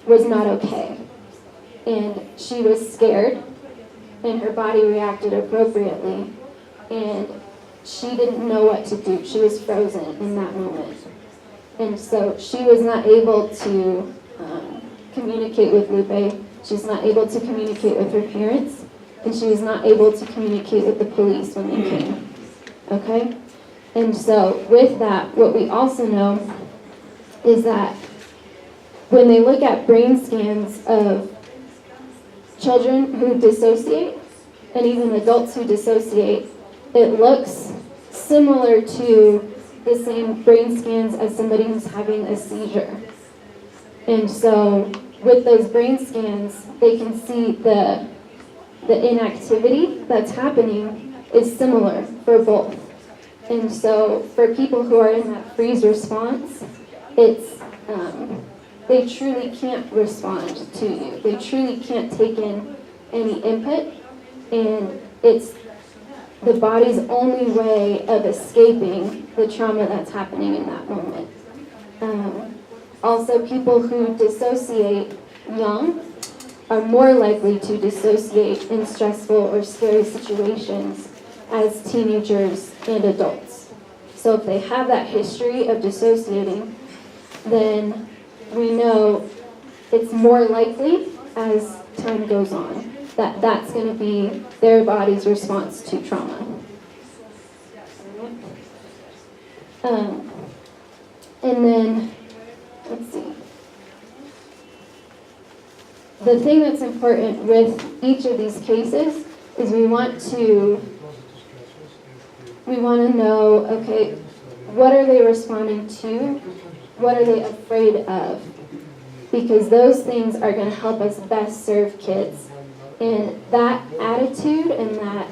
C: was not okay. And she was scared, and her body reacted appropriately. And she didn't know what to do. She was frozen in that moment. And so she was not able to communicate with Lupe. She's not able to communicate with her parents. And she was not able to communicate with the police when they came. Okay? And so with that, what we also know is that when they look at brain scans of children who dissociate, and even adults who dissociate, it looks similar to the same brain scans as somebody who's having a seizure. And so with those brain scans, they can see the inactivity that's happening is similar for both. And so for people who are in that freeze response, it's they truly can't respond to you. They truly can't take in any input, and it's the body's only way of escaping the trauma that's happening in that moment. Also, people who dissociate young are more likely to dissociate in stressful or scary situations as teenagers and adults. So if they have that history of dissociating, then we know it's more likely as time goes on that that's going to be their body's response to trauma. And then, let's see. The thing that's important with each of these cases is we want to know, okay, what are they responding to? What are they afraid of? Because those things are going to help us best serve kids. And that attitude and that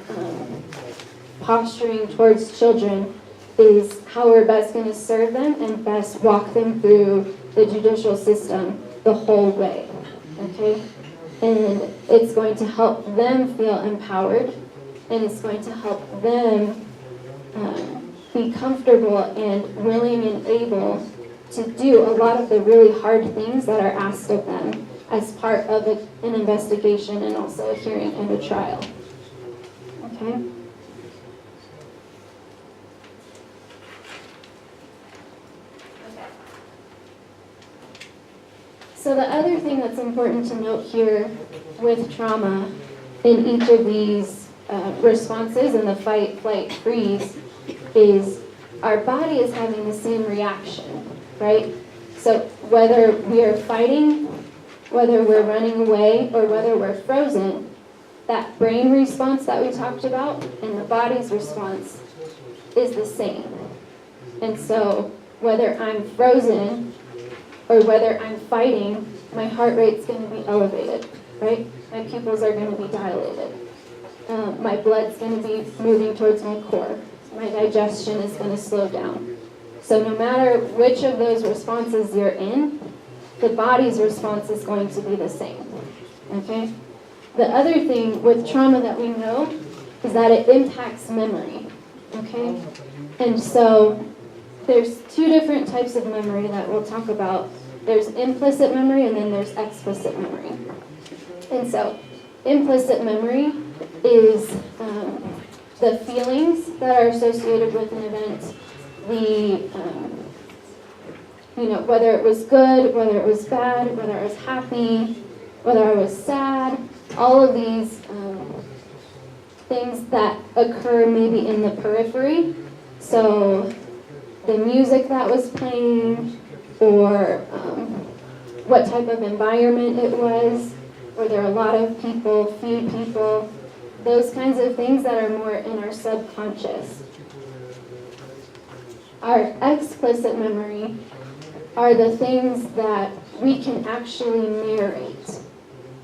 C: posturing towards children is how we're best going to serve them and best walk them through the judicial system the whole way. Okay? And it's going to help them feel empowered, and it's going to help them be comfortable and willing and able to do a lot of the really hard things that are asked of them as part of an investigation and also a hearing and a trial. Okay? So the other thing that's important to note here with trauma in each of these responses in the fight, flight, freeze is our body is having the same reaction, right? So whether we are fighting, whether we're running away, or whether we're frozen, that brain response that we talked about and the body's response is the same. And so whether I'm frozen or whether I'm fighting, my heart rate's going to be elevated, right? My pupils are going to be dilated. My blood's going to be moving towards my core. My digestion is going to slow down. So no matter which of those responses you're in, the body's response is going to be the same. Okay? The other thing with trauma that we know is that it impacts memory. Okay? And so there's two different types of memory that we'll talk about. There's implicit memory and then there's explicit memory. And so implicit memory is the feelings that are associated with an event, whether it was good, whether it was bad, whether I was happy, whether I was sad, all of these things that occur maybe in the periphery. So the music that was playing, or what type of environment it was, were there a lot of people, few people, those kinds of things that are more in our subconscious. Our explicit memory are the things that we can actually narrate.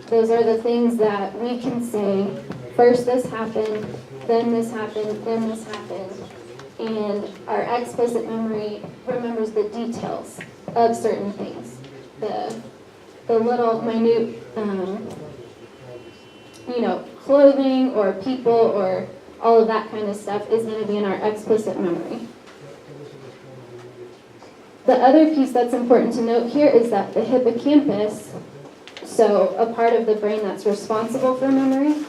C: Those are the things that we can say, first this happened, then this happened, then this happened. And our explicit memory remembers the details of certain things. The little minute, clothing or people or all of that kind of stuff is going to be in our explicit memory. The other piece that's important to note here is that the hippocampus, so a part of the brain that's responsible for memory,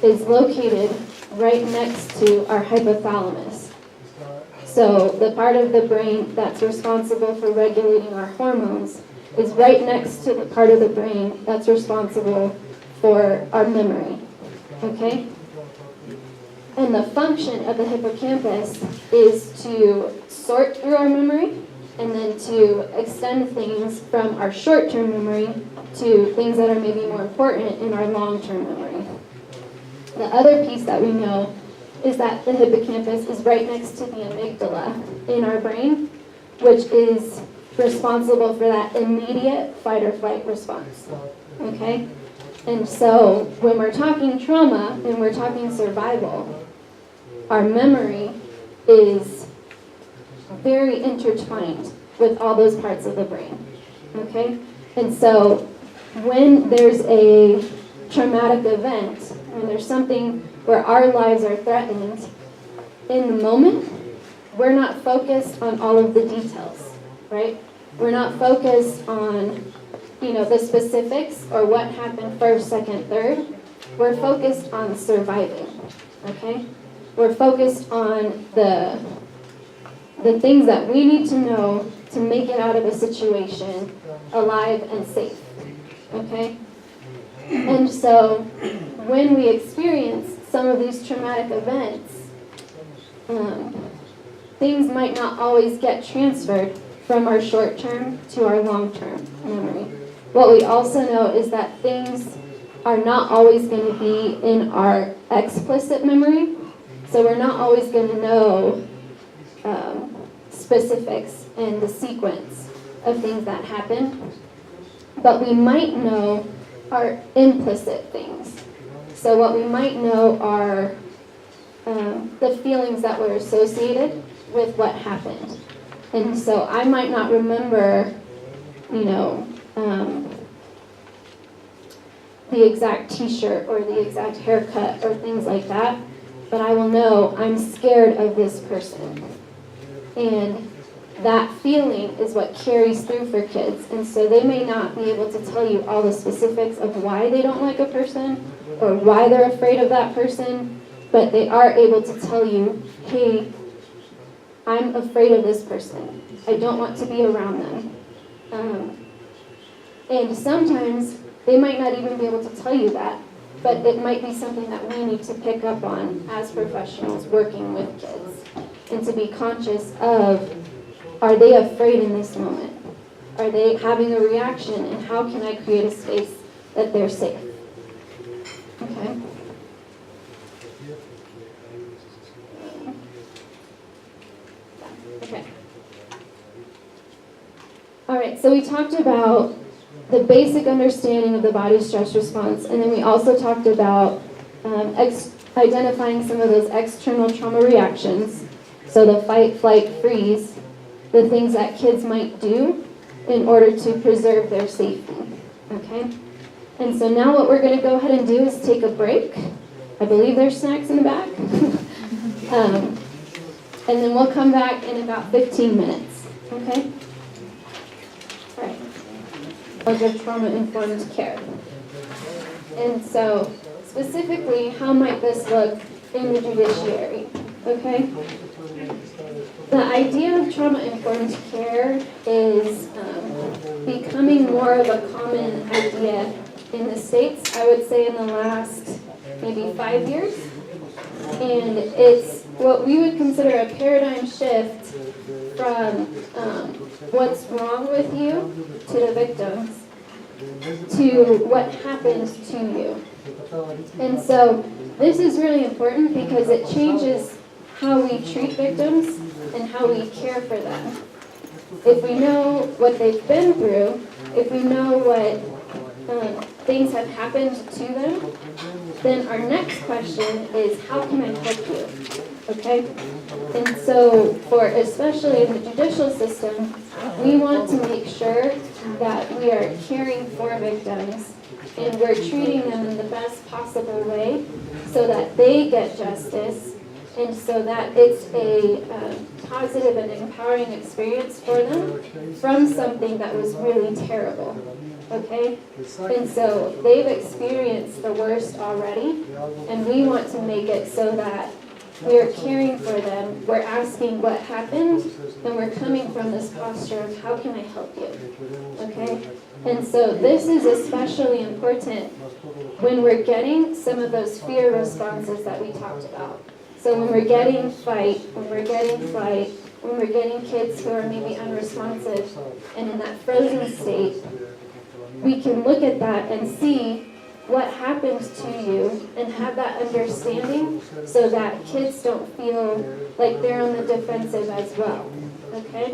C: is located right next to our hypothalamus. So the part of the brain that's responsible for regulating our hormones is right next to the part of the brain that's responsible for our memory. Okay? And the function of the hippocampus is to sort through our memory and then to extend things from our short-term memory to things that are maybe more important in our long-term memory. The other piece that we know is that the hippocampus is right next to the amygdala in our brain, which is responsible for that immediate fight or flight response. Okay? And so when we're talking trauma and we're talking survival, our memory is very intertwined with all those parts of the brain. Okay? And so when there's a traumatic event, when there's something where our lives are threatened, in the moment, we're not focused on all of the details, right? We're not focused on, the specifics or what happened first, second, third. We're focused on surviving, okay? We're focused on the things that we need to know to make it out of a situation alive and safe, okay? And so when we experience some of these traumatic events, things might not always get transferred from our short-term to our long-term memory. What we also know is that things are not always going to be in our explicit memory, so we're not always going to know specifics and the sequence of things that happen, but we might know are implicit things. So what we might know are the feelings that were associated with what happened. And so I might not remember, the exact t-shirt or the exact haircut or things like that, but I will know I'm scared of this person. And that feeling is what carries through for kids. And so they may not be able to tell you all the specifics of why they don't like a person or why they're afraid of that person, but they are able to tell you, hey, I'm afraid of this person. I don't want to be around them. And sometimes they might not even be able to tell you that, but it might be something that we need to pick up on as professionals working with kids, and to be conscious of, are they afraid in this moment? Are they having a reaction, and how can I create a space that they're safe? Okay. Okay. All right, so we talked about the basic understanding of the body's stress response, and then we also talked about identifying some of those external trauma reactions, so the fight, flight, freeze, the things that kids might do in order to preserve their safety. Okay? And so now what we're going to go ahead and do is take a break. I believe there's snacks in the back. And then we'll come back in about 15 minutes. Okay? All right. Of trauma-informed care. And so, specifically, how might this look in the judiciary? Okay? The idea of trauma-informed care is becoming more of a common idea in the States, I would say in the last maybe 5 years. And it's what we would consider a paradigm shift from what's wrong with you to the victims to what happens to you. And so this is really important because it changes how we treat victims and how we care for them. If we know what they've been through, if we know what things have happened to them, then our next question is, how can I help you? Okay? And so, especially in the judicial system, we want to make sure that we are caring for victims and we're treating them in the best possible way so that they get justice and so that it's a positive and empowering experience for them from something that was really terrible. Okay? And so they've experienced the worst already, and we want to make it so that we're caring for them, we're asking what happened, and we're coming from this posture of how can I help you? Okay? And so this is especially important when we're getting some of those fear responses that we talked about. So when we're getting fight, when we're getting flight, when we're getting kids who are maybe unresponsive and in that frozen state, we can look at that and see what happens to you and have that understanding so that kids don't feel like they're on the defensive as well. Okay?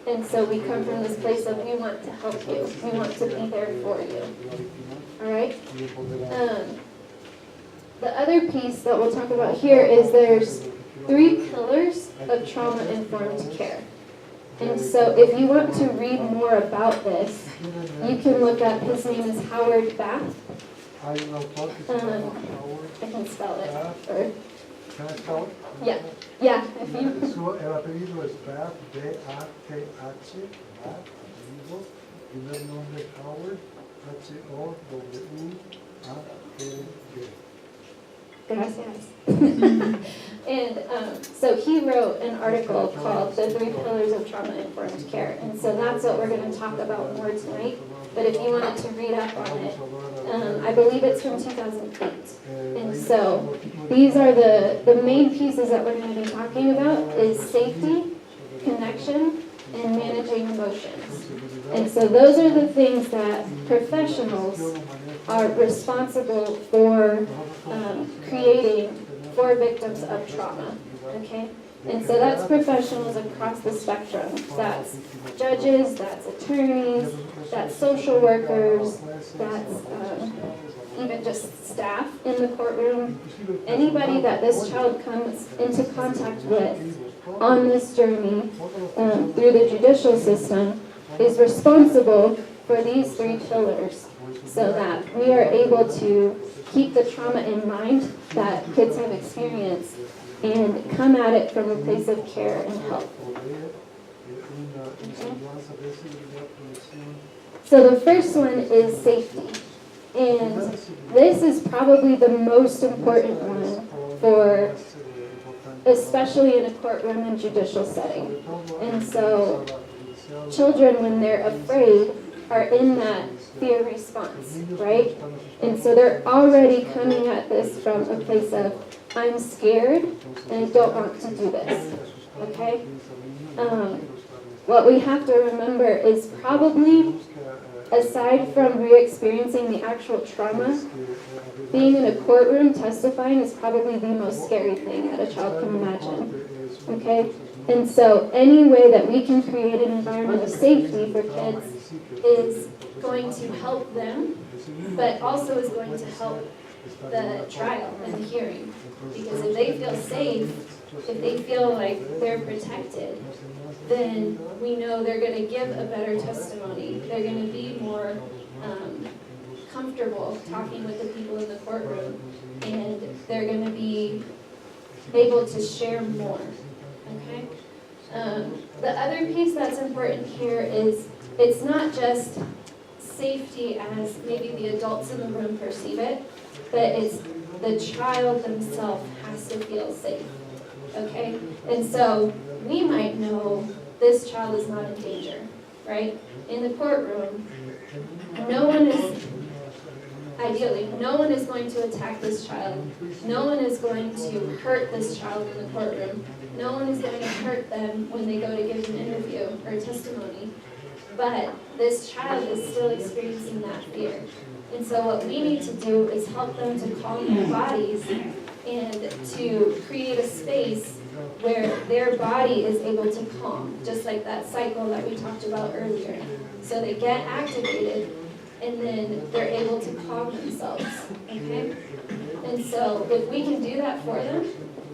C: And so we come from this place of we want to help you. We want to be there for you. All right? The other piece that we'll talk about here is there's 3 pillars of trauma-informed care. And so if you want to read more about this, you can look up, his name is Howard Bath. I can spell it. Or,
D: can I spell it?
C: Yeah. Yeah. If you...
D: So, el apellido es Bath, B-A-T-H, Bath, apellido, primer nombre Howard, H-O-W-A-R-D.
C: Gracias. And so he wrote an article called The 3 Pillars of Trauma-Informed Care. And so that's what we're going to talk about more tonight. But if you wanted to read up on it, I believe it's from 2008. And so these are the main pieces that we're going to be talking about is safety, connection, and managing emotions. And so those are the things that professionals are responsible for creating for victims of trauma. Okay? And so that's professionals across the spectrum. That's judges, that's attorneys, that's social workers, that's even just staff in the courtroom. Anybody that this child comes into contact with on this journey through the judicial system is responsible for these 3 pillars so that we are able to keep the trauma in mind that kids have experienced and come at it from a place of care and help. Okay. So the first one is safety. And this is probably the most important one for, especially in a courtroom and judicial setting. And so children, when they're afraid, are in that fear response, right? And so they're already coming at this from a place of, I'm scared and I don't want to do this, okay? What we have to remember is probably, aside from re-experiencing the actual trauma, being in a courtroom testifying is probably the most scary thing that a child can imagine, okay? And so any way that we can create an environment of safety for kids is going to help them, but also is going to help the trial and the hearing. Because if they feel safe, if they feel like they're protected, then we know they're going to give a better testimony. They're going to be more comfortable talking with the people in the courtroom, and they're going to be able to share more. Okay? The other piece that's important here is it's not just safety as maybe the adults in the room perceive it, but it's the child themselves has to feel safe. Okay? And so we might know this child is not in danger, right? In the courtroom, ideally, no one is going to attack this child. No one is going to hurt this child in the courtroom. No one is going to hurt them when they go to give an interview or testimony. But this child is still experiencing that fear. And so what we need to do is help them to calm their bodies and to create a space where their body is able to calm, just like that cycle that we talked about earlier. So they get activated, and then they're able to calm themselves, okay? And so if we can do that for them,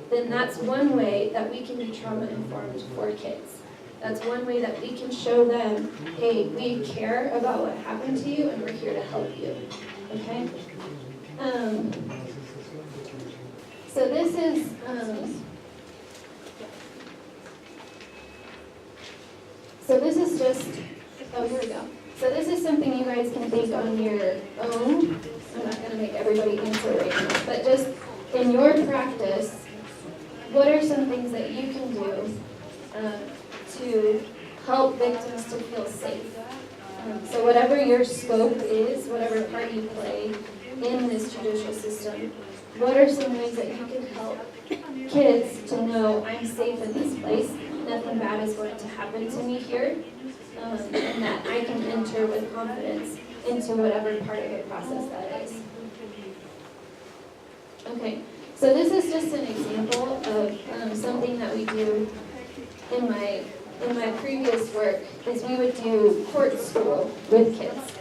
C: then that's one way that we can be trauma-informed for kids. That's one way that we can show them, hey, we care about what happened to you, and we're here to help you, okay? So this is, just, oh, here we go. So this is something you guys can think on your own. I'm not going to make everybody answer right now, but just in your practice, what are some things that you can do to help victims to feel safe? So whatever your scope is, whatever part you play in this judicial system, what are some ways that you can help kids to know I'm safe in this place, nothing bad is going to happen to me here, and that I can enter with confidence into whatever part of the process that is. Okay, so this is just an example of something that we do in my previous work, is we would do court school with kids.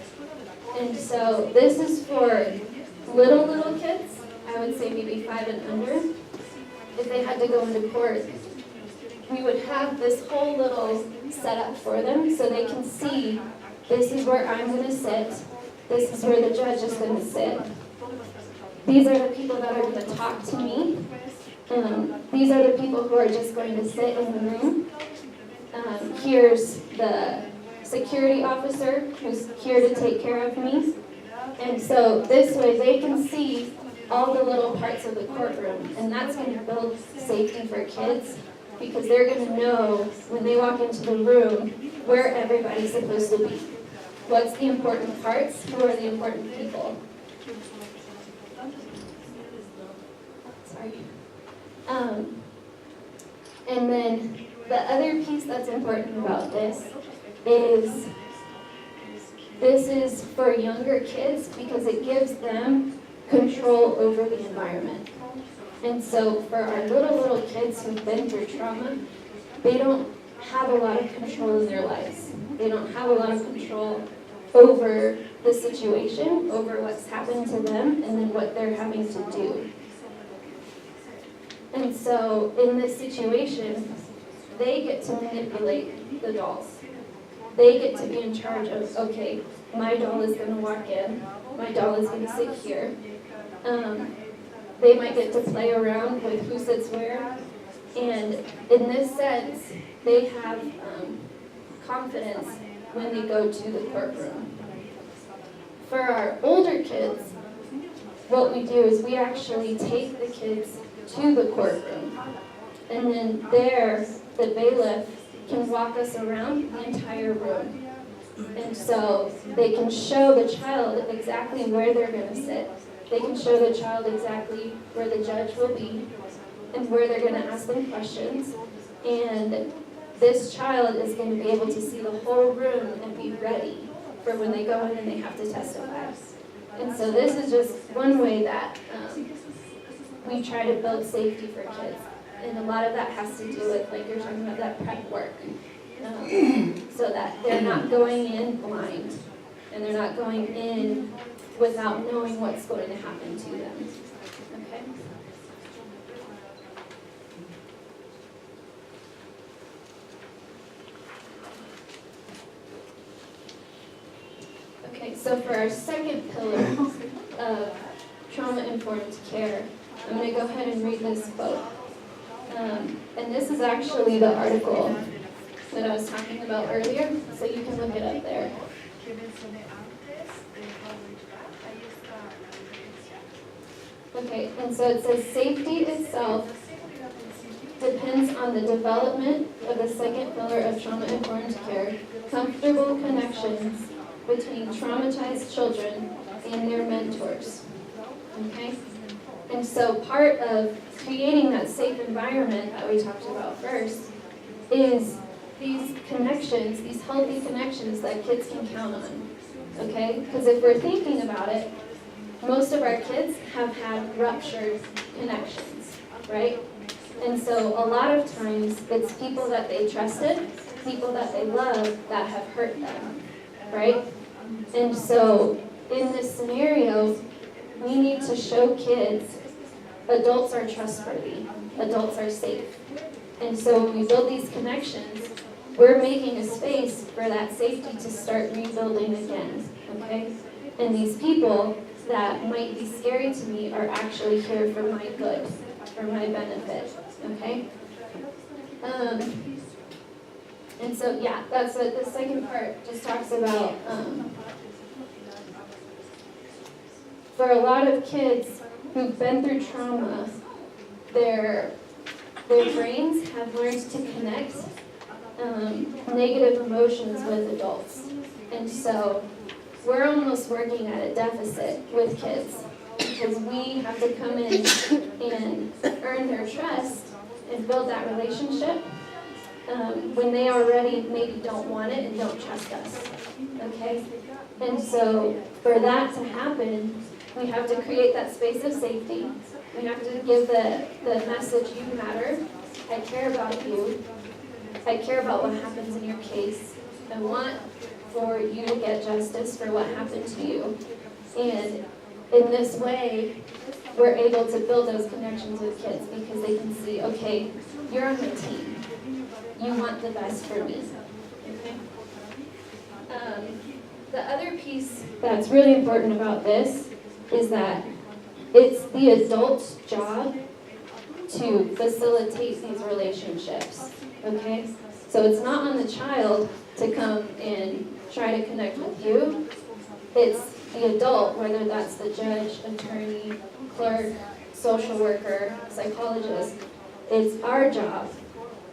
C: And so this is for little kids, I would say maybe 5 and under. If they had to go into court, we would have this whole little setup for them so they can see, this is where I'm going to sit, this is where the judge is going to sit. These are the people that are going to talk to me. These are the people who are just going to sit in the room. Here's the security officer who's here to take care of me. And so this way they can see all the little parts of the courtroom, and that's going to build safety for kids, because they're going to know when they walk into the room where everybody's supposed to be. What's the important parts? Who are the important people? Sorry. And then the other piece that's important about this is for younger kids, because it gives them control over the environment. And so for our little kids who've been through trauma, they don't have a lot of control in their lives. They don't have a lot of control over the situation, over what's happened to them, and then what they're having to do. And so in this situation, they get to manipulate the dolls. They get to be in charge of, okay, my doll is going to walk in, my doll is going to sit here. They might get to play around with who sits where. And in this sense, they have confidence when they go to the courtroom. For our older kids, what we do is we actually take the kids to the courtroom. And then there, the bailiff can walk us around the entire room. And so they can show the child exactly where they're going to sit. They can show the child exactly where the judge will be and where they're going to ask them questions. And this child is going to be able to see the whole room and be ready for when they go in and they have to testify. And so this is just one way that we try to build safety for kids. And a lot of that has to do with, like you're talking about, that prep work. So that they're not going in blind, and they're not going in without knowing what's going to happen to them. Okay? So for our second pillar of trauma-informed care, I'm going to go ahead and read this quote. And this is actually the article that I was talking about earlier, so you can look it up there. Okay, and so it says, safety itself depends on the development of the second pillar of trauma-informed care, comfortable connections between traumatized children and their mentors. Okay? And so part of creating that safe environment that we talked about first is these connections, these healthy connections that kids can count on. Okay? Because if we're thinking about it, most of our kids have had ruptured connections, right? And so a lot of times it's people that they trusted, people that they love that have hurt them, right? And so in this scenario, we need to show kids adults are trustworthy, adults are safe. And so when we build these connections, we're making a space for that safety to start rebuilding again, okay? And these people that might be scary to me are actually here for my good, for my benefit, okay? And so, yeah, that's what the second part just talks about. For a lot of kids who've been through trauma, their brains have learned to connect negative emotions with adults. And so we're almost working at a deficit with kids because we have to come in and earn their trust and build that relationship when they already maybe don't want it and don't trust us, okay? And so for that to happen, we have to create that space of safety. We have to give the message, you matter, I care about you, I care about what happens in your case, I want for you to get justice for what happened to you. And in this way, we're able to build those connections with kids because they can see, okay, you're on my team. You want the best for me. Okay? The other piece that's really important about this is that it's the adult's job to facilitate these relationships. Okay? So it's not on the child to come and try to connect with you. It's the adult, whether that's the judge, attorney, clerk, social worker, psychologist. It's our job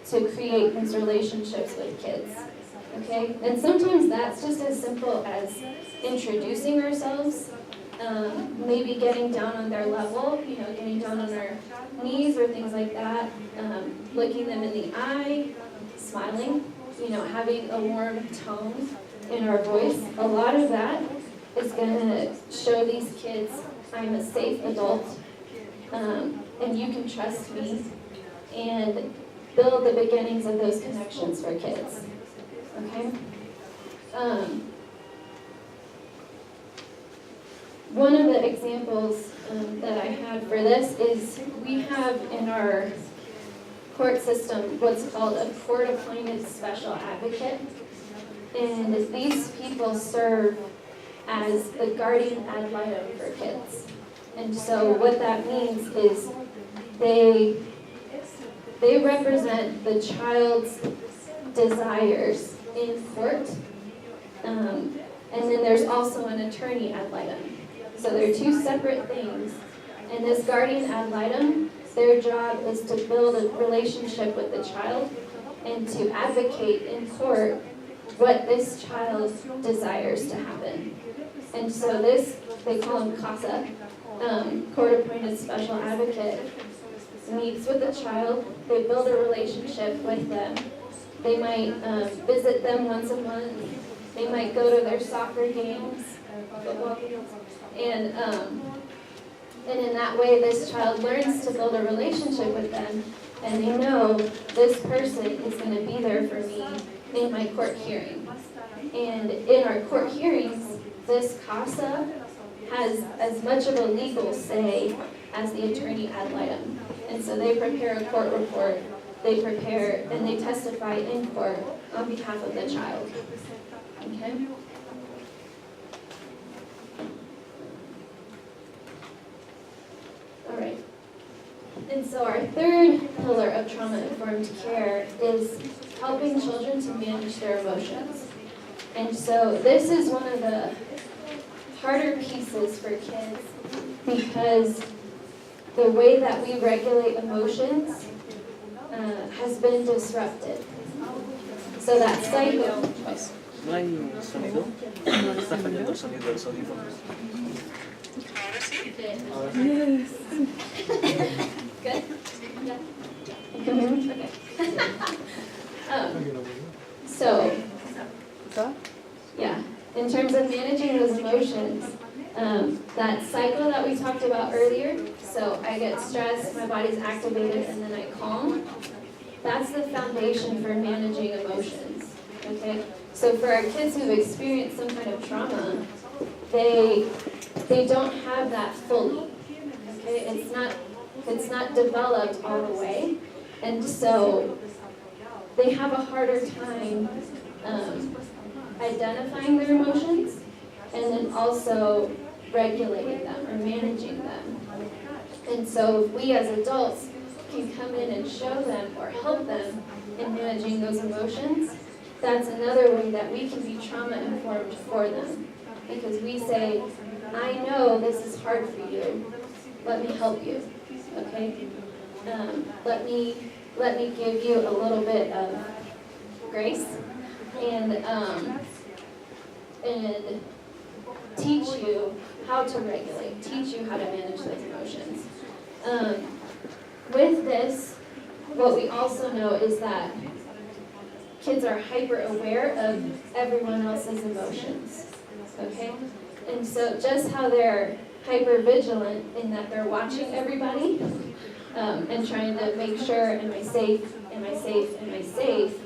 C: to create these relationships with kids. Okay? And sometimes that's just as simple as introducing ourselves, maybe getting down on their level, getting down on our knees or things like that, looking them in the eye, smiling, having a warm tone in our voice. A lot of that is going to show these kids I'm a safe adult, and you can trust me, and build the beginnings of those connections for kids. Okay? One of the examples that I had for this is we have in our court system what's called a court-appointed special advocate. And these people serve as the guardian ad litem for kids. And so what that means is they represent the child's desires in court. And then there's also an attorney ad litem. So they're two separate things. And this guardian ad litem, their job is to build a relationship with the child and to advocate in court what this child desires to happen. And so this, they call him CASA, court-appointed special advocate, meets with the child, they build a relationship with them. They might visit them once a month. They might go to their soccer games, football games, and in that way, this child learns to build a relationship with them, and they know this person is going to be there for me in my court hearing. And in our court hearings, this CASA has as much of a legal say as the attorney ad litem. And so they prepare a court report, they prepare, and they testify in court on behalf of the child. Okay? And so our third pillar of trauma-informed care is helping children to manage their emotions. And so this is one of the harder pieces for kids because the way that we regulate emotions has been disrupted. So that cycle.
E: ¿No hay sonido? ¿No está fallando el sonido del sonido?
C: Yes. Good? Yeah. You can hear me? Okay. So, yeah, in terms of managing those emotions, that cycle that we talked about earlier, so I get stressed, my body's activated, and then I calm, that's the foundation for managing emotions, okay? So for our kids who've experienced some kind of trauma, they don't have that fully, okay? It's not developed all the way, and so they have a harder time identifying their emotions and then also regulating them or managing them. And so if we as adults can come in and show them or help them in managing those emotions, that's another way that we can be trauma-informed for them. Because we say, I know this is hard for you. Let me help you, okay? Let me give you a little bit of grace and teach you how to regulate, teach you how to manage those emotions. With this, what we also know is that kids are hyper aware of everyone else's emotions, okay? And so just how they're hyper vigilant in that they're watching everybody and trying to make sure, am I safe, am I safe, am I safe?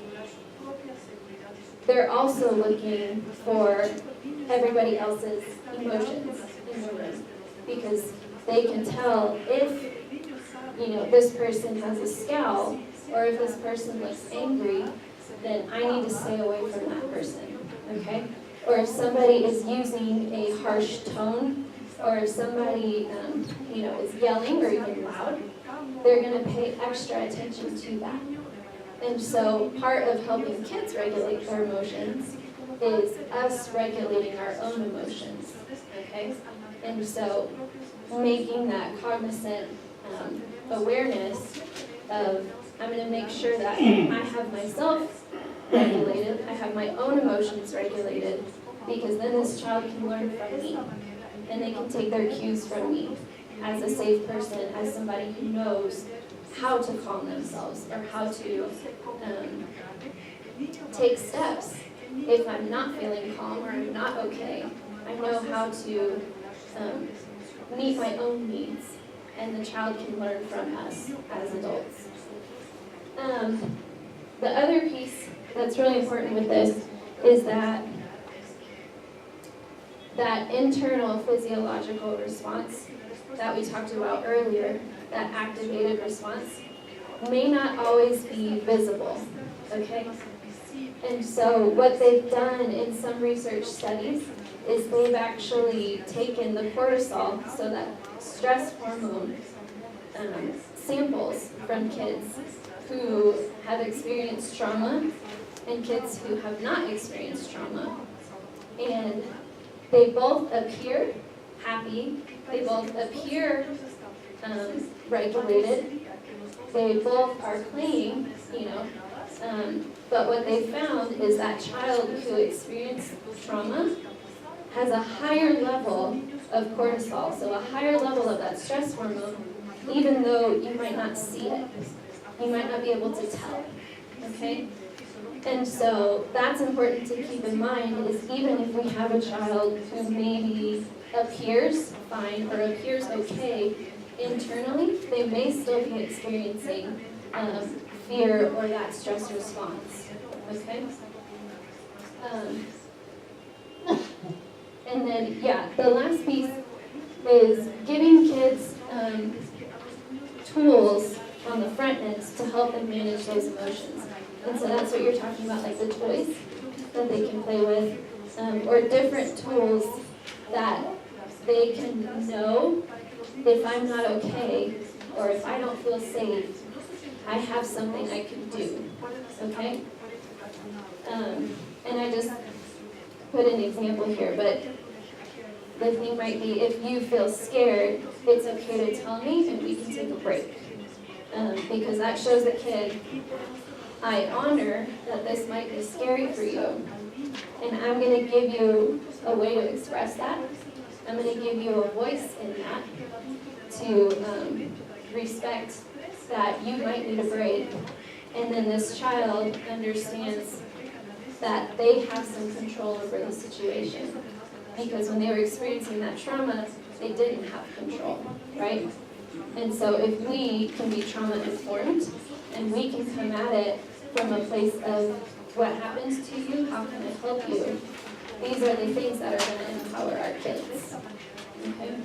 C: They're also looking for everybody else's emotions in the room because they can tell if, this person has a scowl or if this person looks angry, then I need to stay away from that person, okay? Or if somebody is using a harsh tone, or if somebody, is yelling or even loud, they're going to pay extra attention to that. And so part of helping kids regulate their emotions is us regulating our own emotions, okay? And so making that cognizant awareness of, I'm going to make sure that I have myself regulated, I have my own emotions regulated, because then this child can learn from me, and they can take their cues from me as a safe person, as somebody who knows how to calm themselves, or how to take steps. If I'm not feeling calm or I'm not okay, I know how to meet my own needs, and the child can learn from us as adults. The other piece that's really important with this is that internal physiological response that we talked about earlier, that activated response, may not always be visible, okay? And so what they've done in some research studies is they've actually taken the cortisol, so that stress hormone, samples from kids who have experienced trauma and kids who have not experienced trauma. And they both appear happy, they both appear regulated, they both are playing, but what they found is that child who experienced trauma has a higher level of cortisol, so a higher level of that stress hormone, even though you might not see it. You might not be able to tell, okay? And so that's important to keep in mind, is even if we have a child who maybe appears fine or appears okay internally, they may still be experiencing fear or that stress response, okay? And then, the last piece is giving kids tools on the front end to help them manage those emotions. And so that's what you're talking about, like the toys that they can play with, or different tools that they can know if I'm not okay, or if I don't feel safe, I have something I can do, okay? And I just put an example here, but the thing might be, if you feel scared, it's okay to tell me and we can take a break. Because that shows the kid, I honor that this might be scary for you, and I'm going to give you a way to express that. I'm going to give you a voice in that to respect that you might need a break. And then this child understands that they have some control over the situation. Because when they were experiencing that trauma, they didn't have control, right? And so if we can be trauma informed and we can come at it from a place of what happens to you, how can I help you? These are the things that are going to empower our kids. Okay?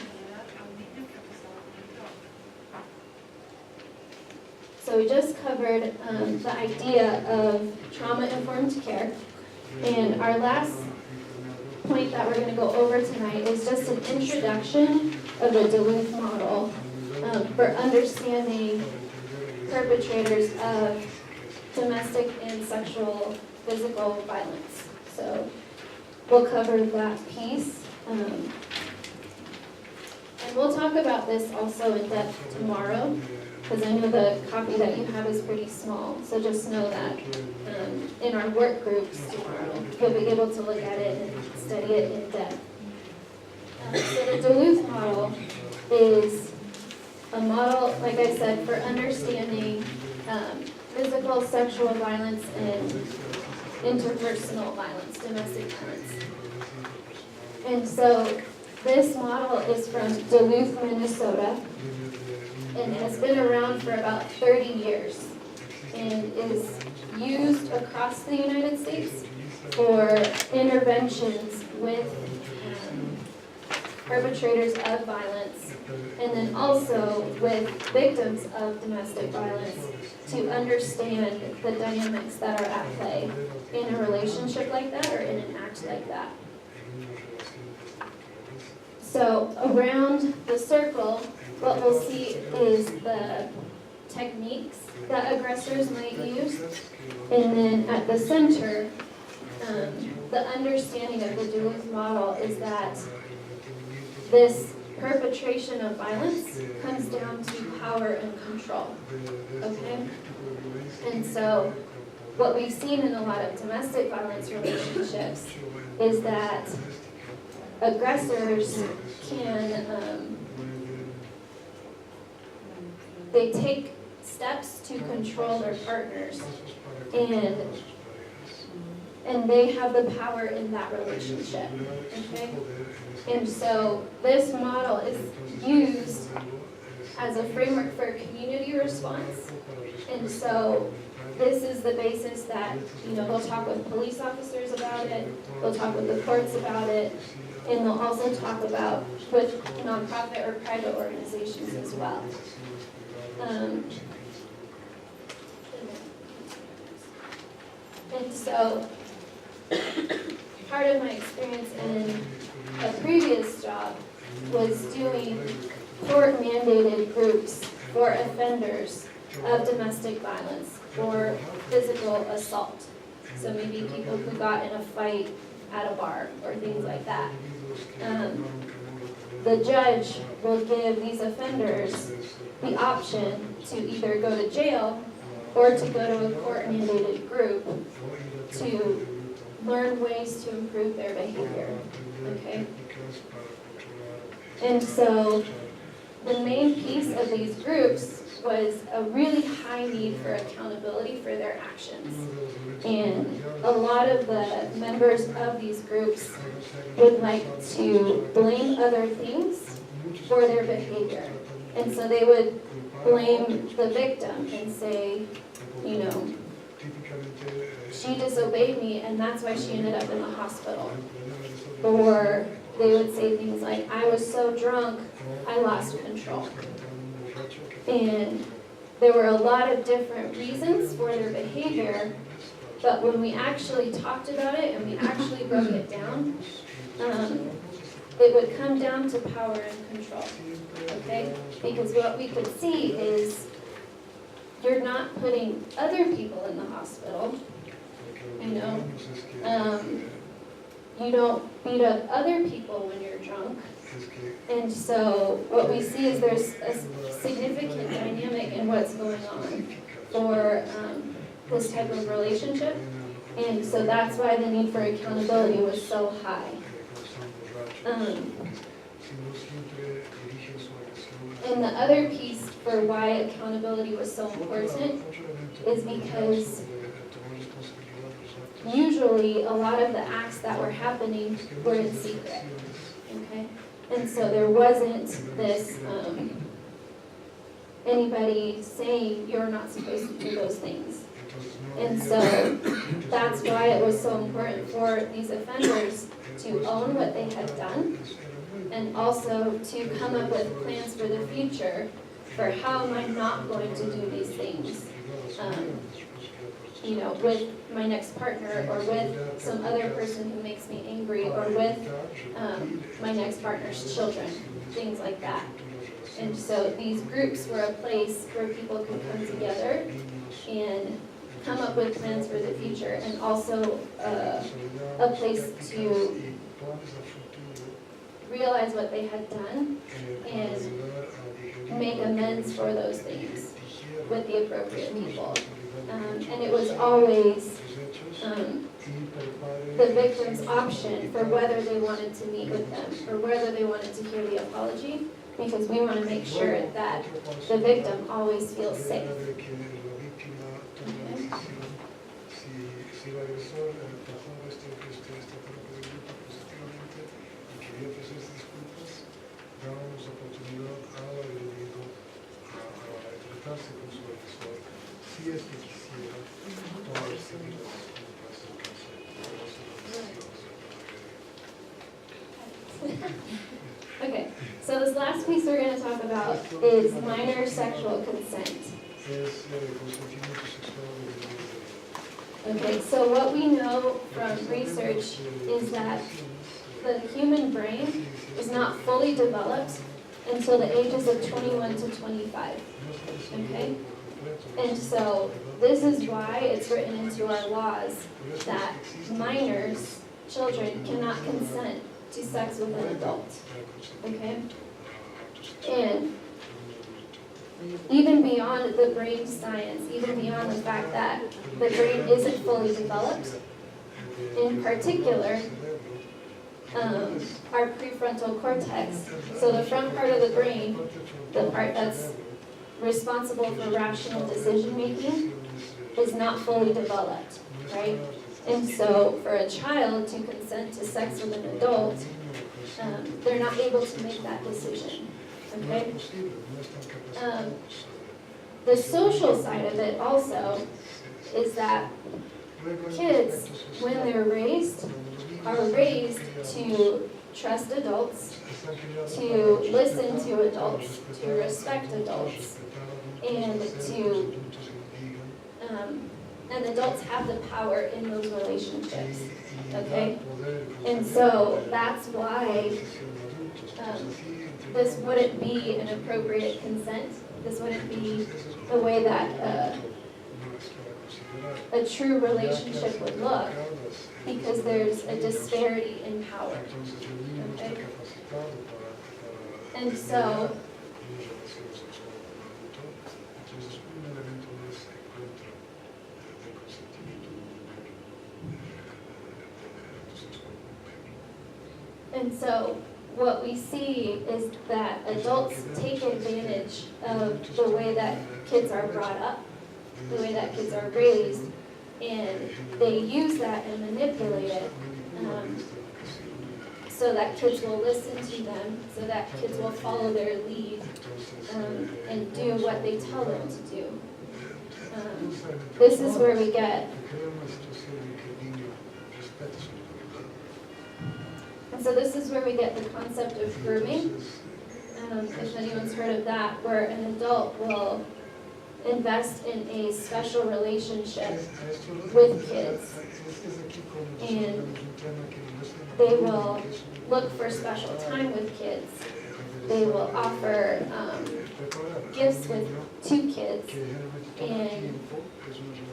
C: So we just covered the idea of trauma-informed care. And our last point that we're going to go over tonight is just an introduction of the Duluth model for understanding perpetrators of domestic and sexual physical violence. So we'll cover that piece. And we'll talk about this also in depth tomorrow, because I know the copy that you have is pretty small. So just know that in our work groups tomorrow, you'll be able to look at it and study it in depth. So the Duluth model is a model, like I said, for understanding physical, sexual violence, and interpersonal violence, domestic violence. And so this model is from Duluth, Minnesota, and has been around for about 30 years, and is used across the United States for interventions with perpetrators of violence, and then also with victims of domestic violence to understand the dynamics that are at play in a relationship like that or in an act like that. So around the circle, what we'll see is the techniques that aggressors might use, and then at the center, the understanding of the Duluth model is that this perpetration of violence comes down to power and control, okay? And so what we've seen in a lot of domestic violence relationships is that aggressors can, they take steps to control their partners, and they have the power in that relationship, okay? And so this model is used as a framework for a community response. And so this is the basis that, they'll talk with police officers about it, they'll talk with the courts about it, and they'll also talk about with nonprofit or private organizations as well. And so part of my experience in a previous job was doing court-mandated groups for offenders of domestic violence or physical assault. So maybe people who got in a fight at a bar or things like that. The judge will give these offenders the option to either go to jail or to go to a court-mandated group to learn ways to improve their behavior, okay? And so the main piece of these groups was a really high need for accountability for their actions. And a lot of the members of these groups would like to blame other things for their behavior. And so they would blame the victim and say, she disobeyed me and that's why she ended up in the hospital. Or they would say things like, I was so drunk, I lost control. And there were a lot of different reasons for their behavior, but when we actually talked about it and we actually broke it down, it would come down to power and control, okay? Because what we could see is you're not putting other people in the hospital, you know? You don't beat up other people when you're drunk. And so what we see is there's a significant dynamic in what's going on for this type of relationship. And so that's why the need for accountability was so high. And the other piece for why accountability was so important is because usually a lot of the acts that were happening were in secret, okay? And so there wasn't this anybody saying you're not supposed to do those things. And so that's why it was so important for these offenders to own what they had done and also to come up with plans for the future for how am I not going to do these things, you know, with my next partner or with some other person who makes me angry or with my next partner's children, things like that. And so these groups were a place where people could come together and come up with plans for the future, and also a place to realize what they had done and make amends for those things with the appropriate people. And it was always the victim's option for whether they wanted to meet with them or whether they wanted to hear the apology, because we want to make sure that the victim always feels safe. Okay. Okay, so this last piece we're going to talk about is minor sexual consent. Okay, so what we know from research is that the human brain is not fully developed until the ages of 21 to 25. Okay? And so this is why it's written into our laws that minors, children, cannot consent to sex with an adult. Okay? And even beyond the brain science, even beyond the fact that the brain isn't fully developed, in particular, our prefrontal cortex, so the front part of the brain, the part that's responsible for rational decision making, is not fully developed, right? And so for a child to consent to sex with an adult, they're not able to make that decision, okay? The social side of it also is that kids, when they're raised, are raised to trust adults, to listen to adults, to respect adults, and and adults have the power in those relationships, okay? And so that's why this wouldn't be an appropriate consent. This wouldn't be the way that a true relationship would look, because there's a disparity in power, okay? And so what we see is that adults take advantage of the way that kids are brought up, the way that kids are raised, and they use that and manipulate it so that kids will listen to them, so that kids will follow their lead and do what they tell them to do. This is where we get so this is where we get the concept of grooming. If anyone's heard of that, where an adult will invest in a special relationship with kids, and they will look for special time with kids. They will offer gifts to kids, and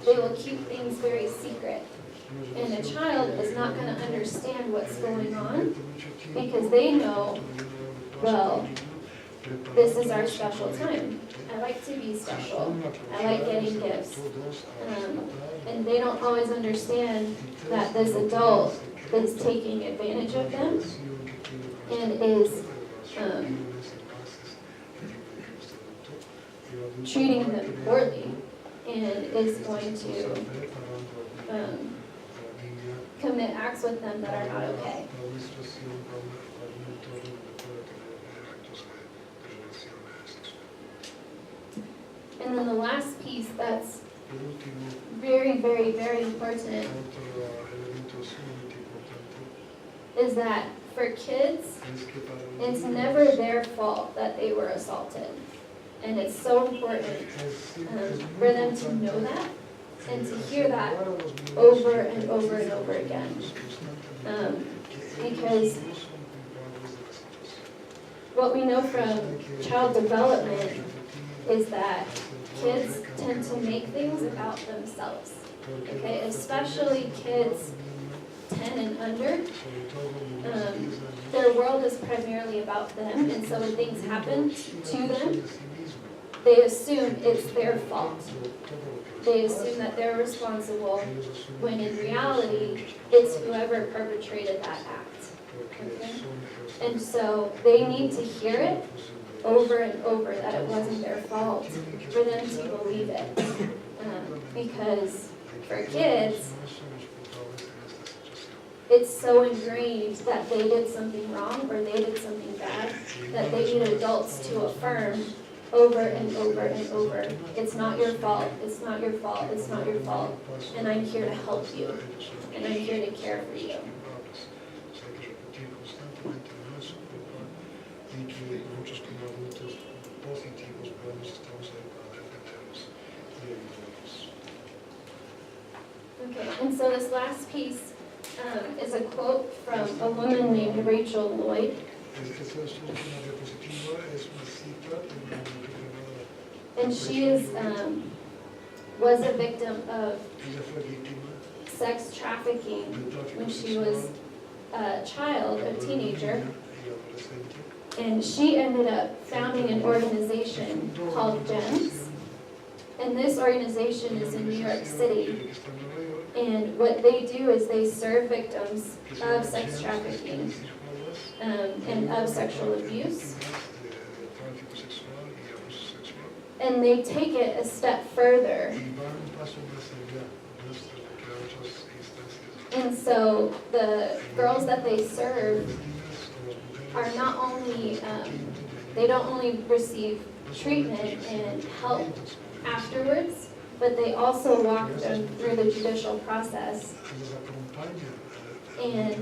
C: they will keep things very secret. And a child is not going to understand what's going on because they know, well, this is our special time. I like to be special. I like getting gifts. And they don't always understand that this adult is taking advantage of them and is treating them poorly and is going to commit acts with them that are not okay. And then the last piece that's very, very, very important is that for kids, it's never their fault that they were assaulted. And it's so important for them to know that and to hear that over and over and over again. Because what we know from child development is that kids tend to make things about themselves, okay? Especially kids 10 and under. Their world is primarily about them, and so when things happen to them, they assume it's their fault. They assume that they're responsible, when in reality, it's whoever perpetrated that act. Okay? And so they need to hear it over and over that it wasn't their fault for them to believe it. Because for kids, it's so ingrained that they did something wrong or they did something bad that they need adults to affirm over and over and over. It's not your fault, it's not your fault, it's not your fault, and I'm here to help you, and I'm here to care for you. Okay, and so this last piece is a quote from a woman named Rachel Lloyd. And she was a victim of sex trafficking when she was a child, a teenager. And she ended up founding an organization called GEMS. And this organization is in New York City. And what they do is they serve victims of sex trafficking and of sexual abuse. And they take it a step further. And so the girls that they serve are not only, they don't only receive treatment and help afterwards, but they also walk them through the judicial process. And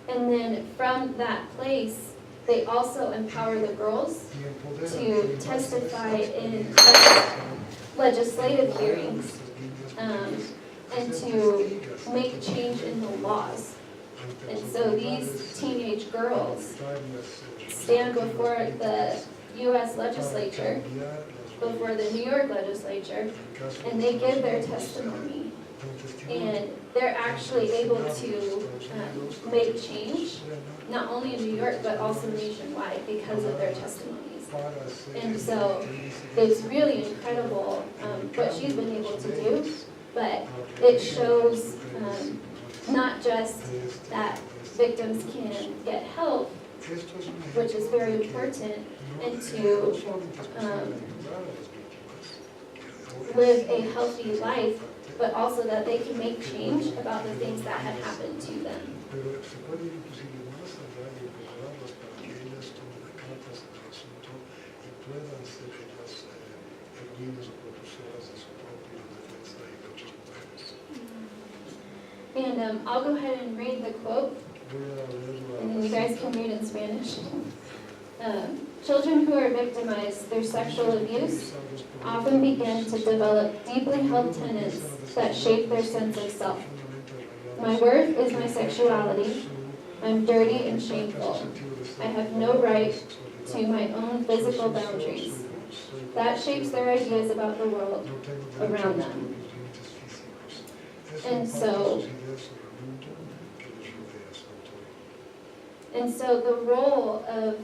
C: then from that place, they also empower the girls to testify in legislative hearings and to make change in the laws. And so these teenage girls stand before the U.S. legislature, before the New York legislature, and they give their testimony. And they're actually able to make change, not only in New York, but also nationwide because of their testimonies. And so it's really incredible what she's been able to do, but it shows not just that victims can get help, which is very important, and to live a healthy life, but also that they can make change about the things that had happened to them. And I'll go ahead and read the quote, and then you guys can read in Spanish. Children who are victimized through sexual abuse often begin to develop deeply held tenets that shape their sense of self. My worth is my sexuality. I'm dirty and shameful. I have no right to my own physical boundaries. That shapes their ideas about the world around them. And so the role of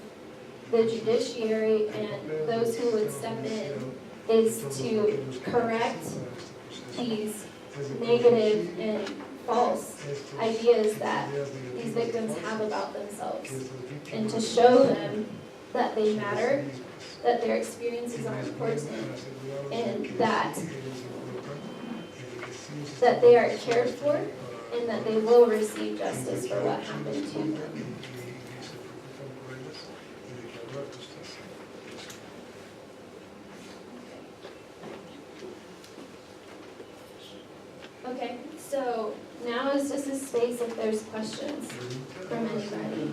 C: the judiciary and those who would step in is to correct these negative and false ideas that these victims have about themselves, and to show them that they matter, that their experiences are important, and that they are cared for, and that they will receive justice for what happened to them. Okay, so now is just a space if there's questions from anybody.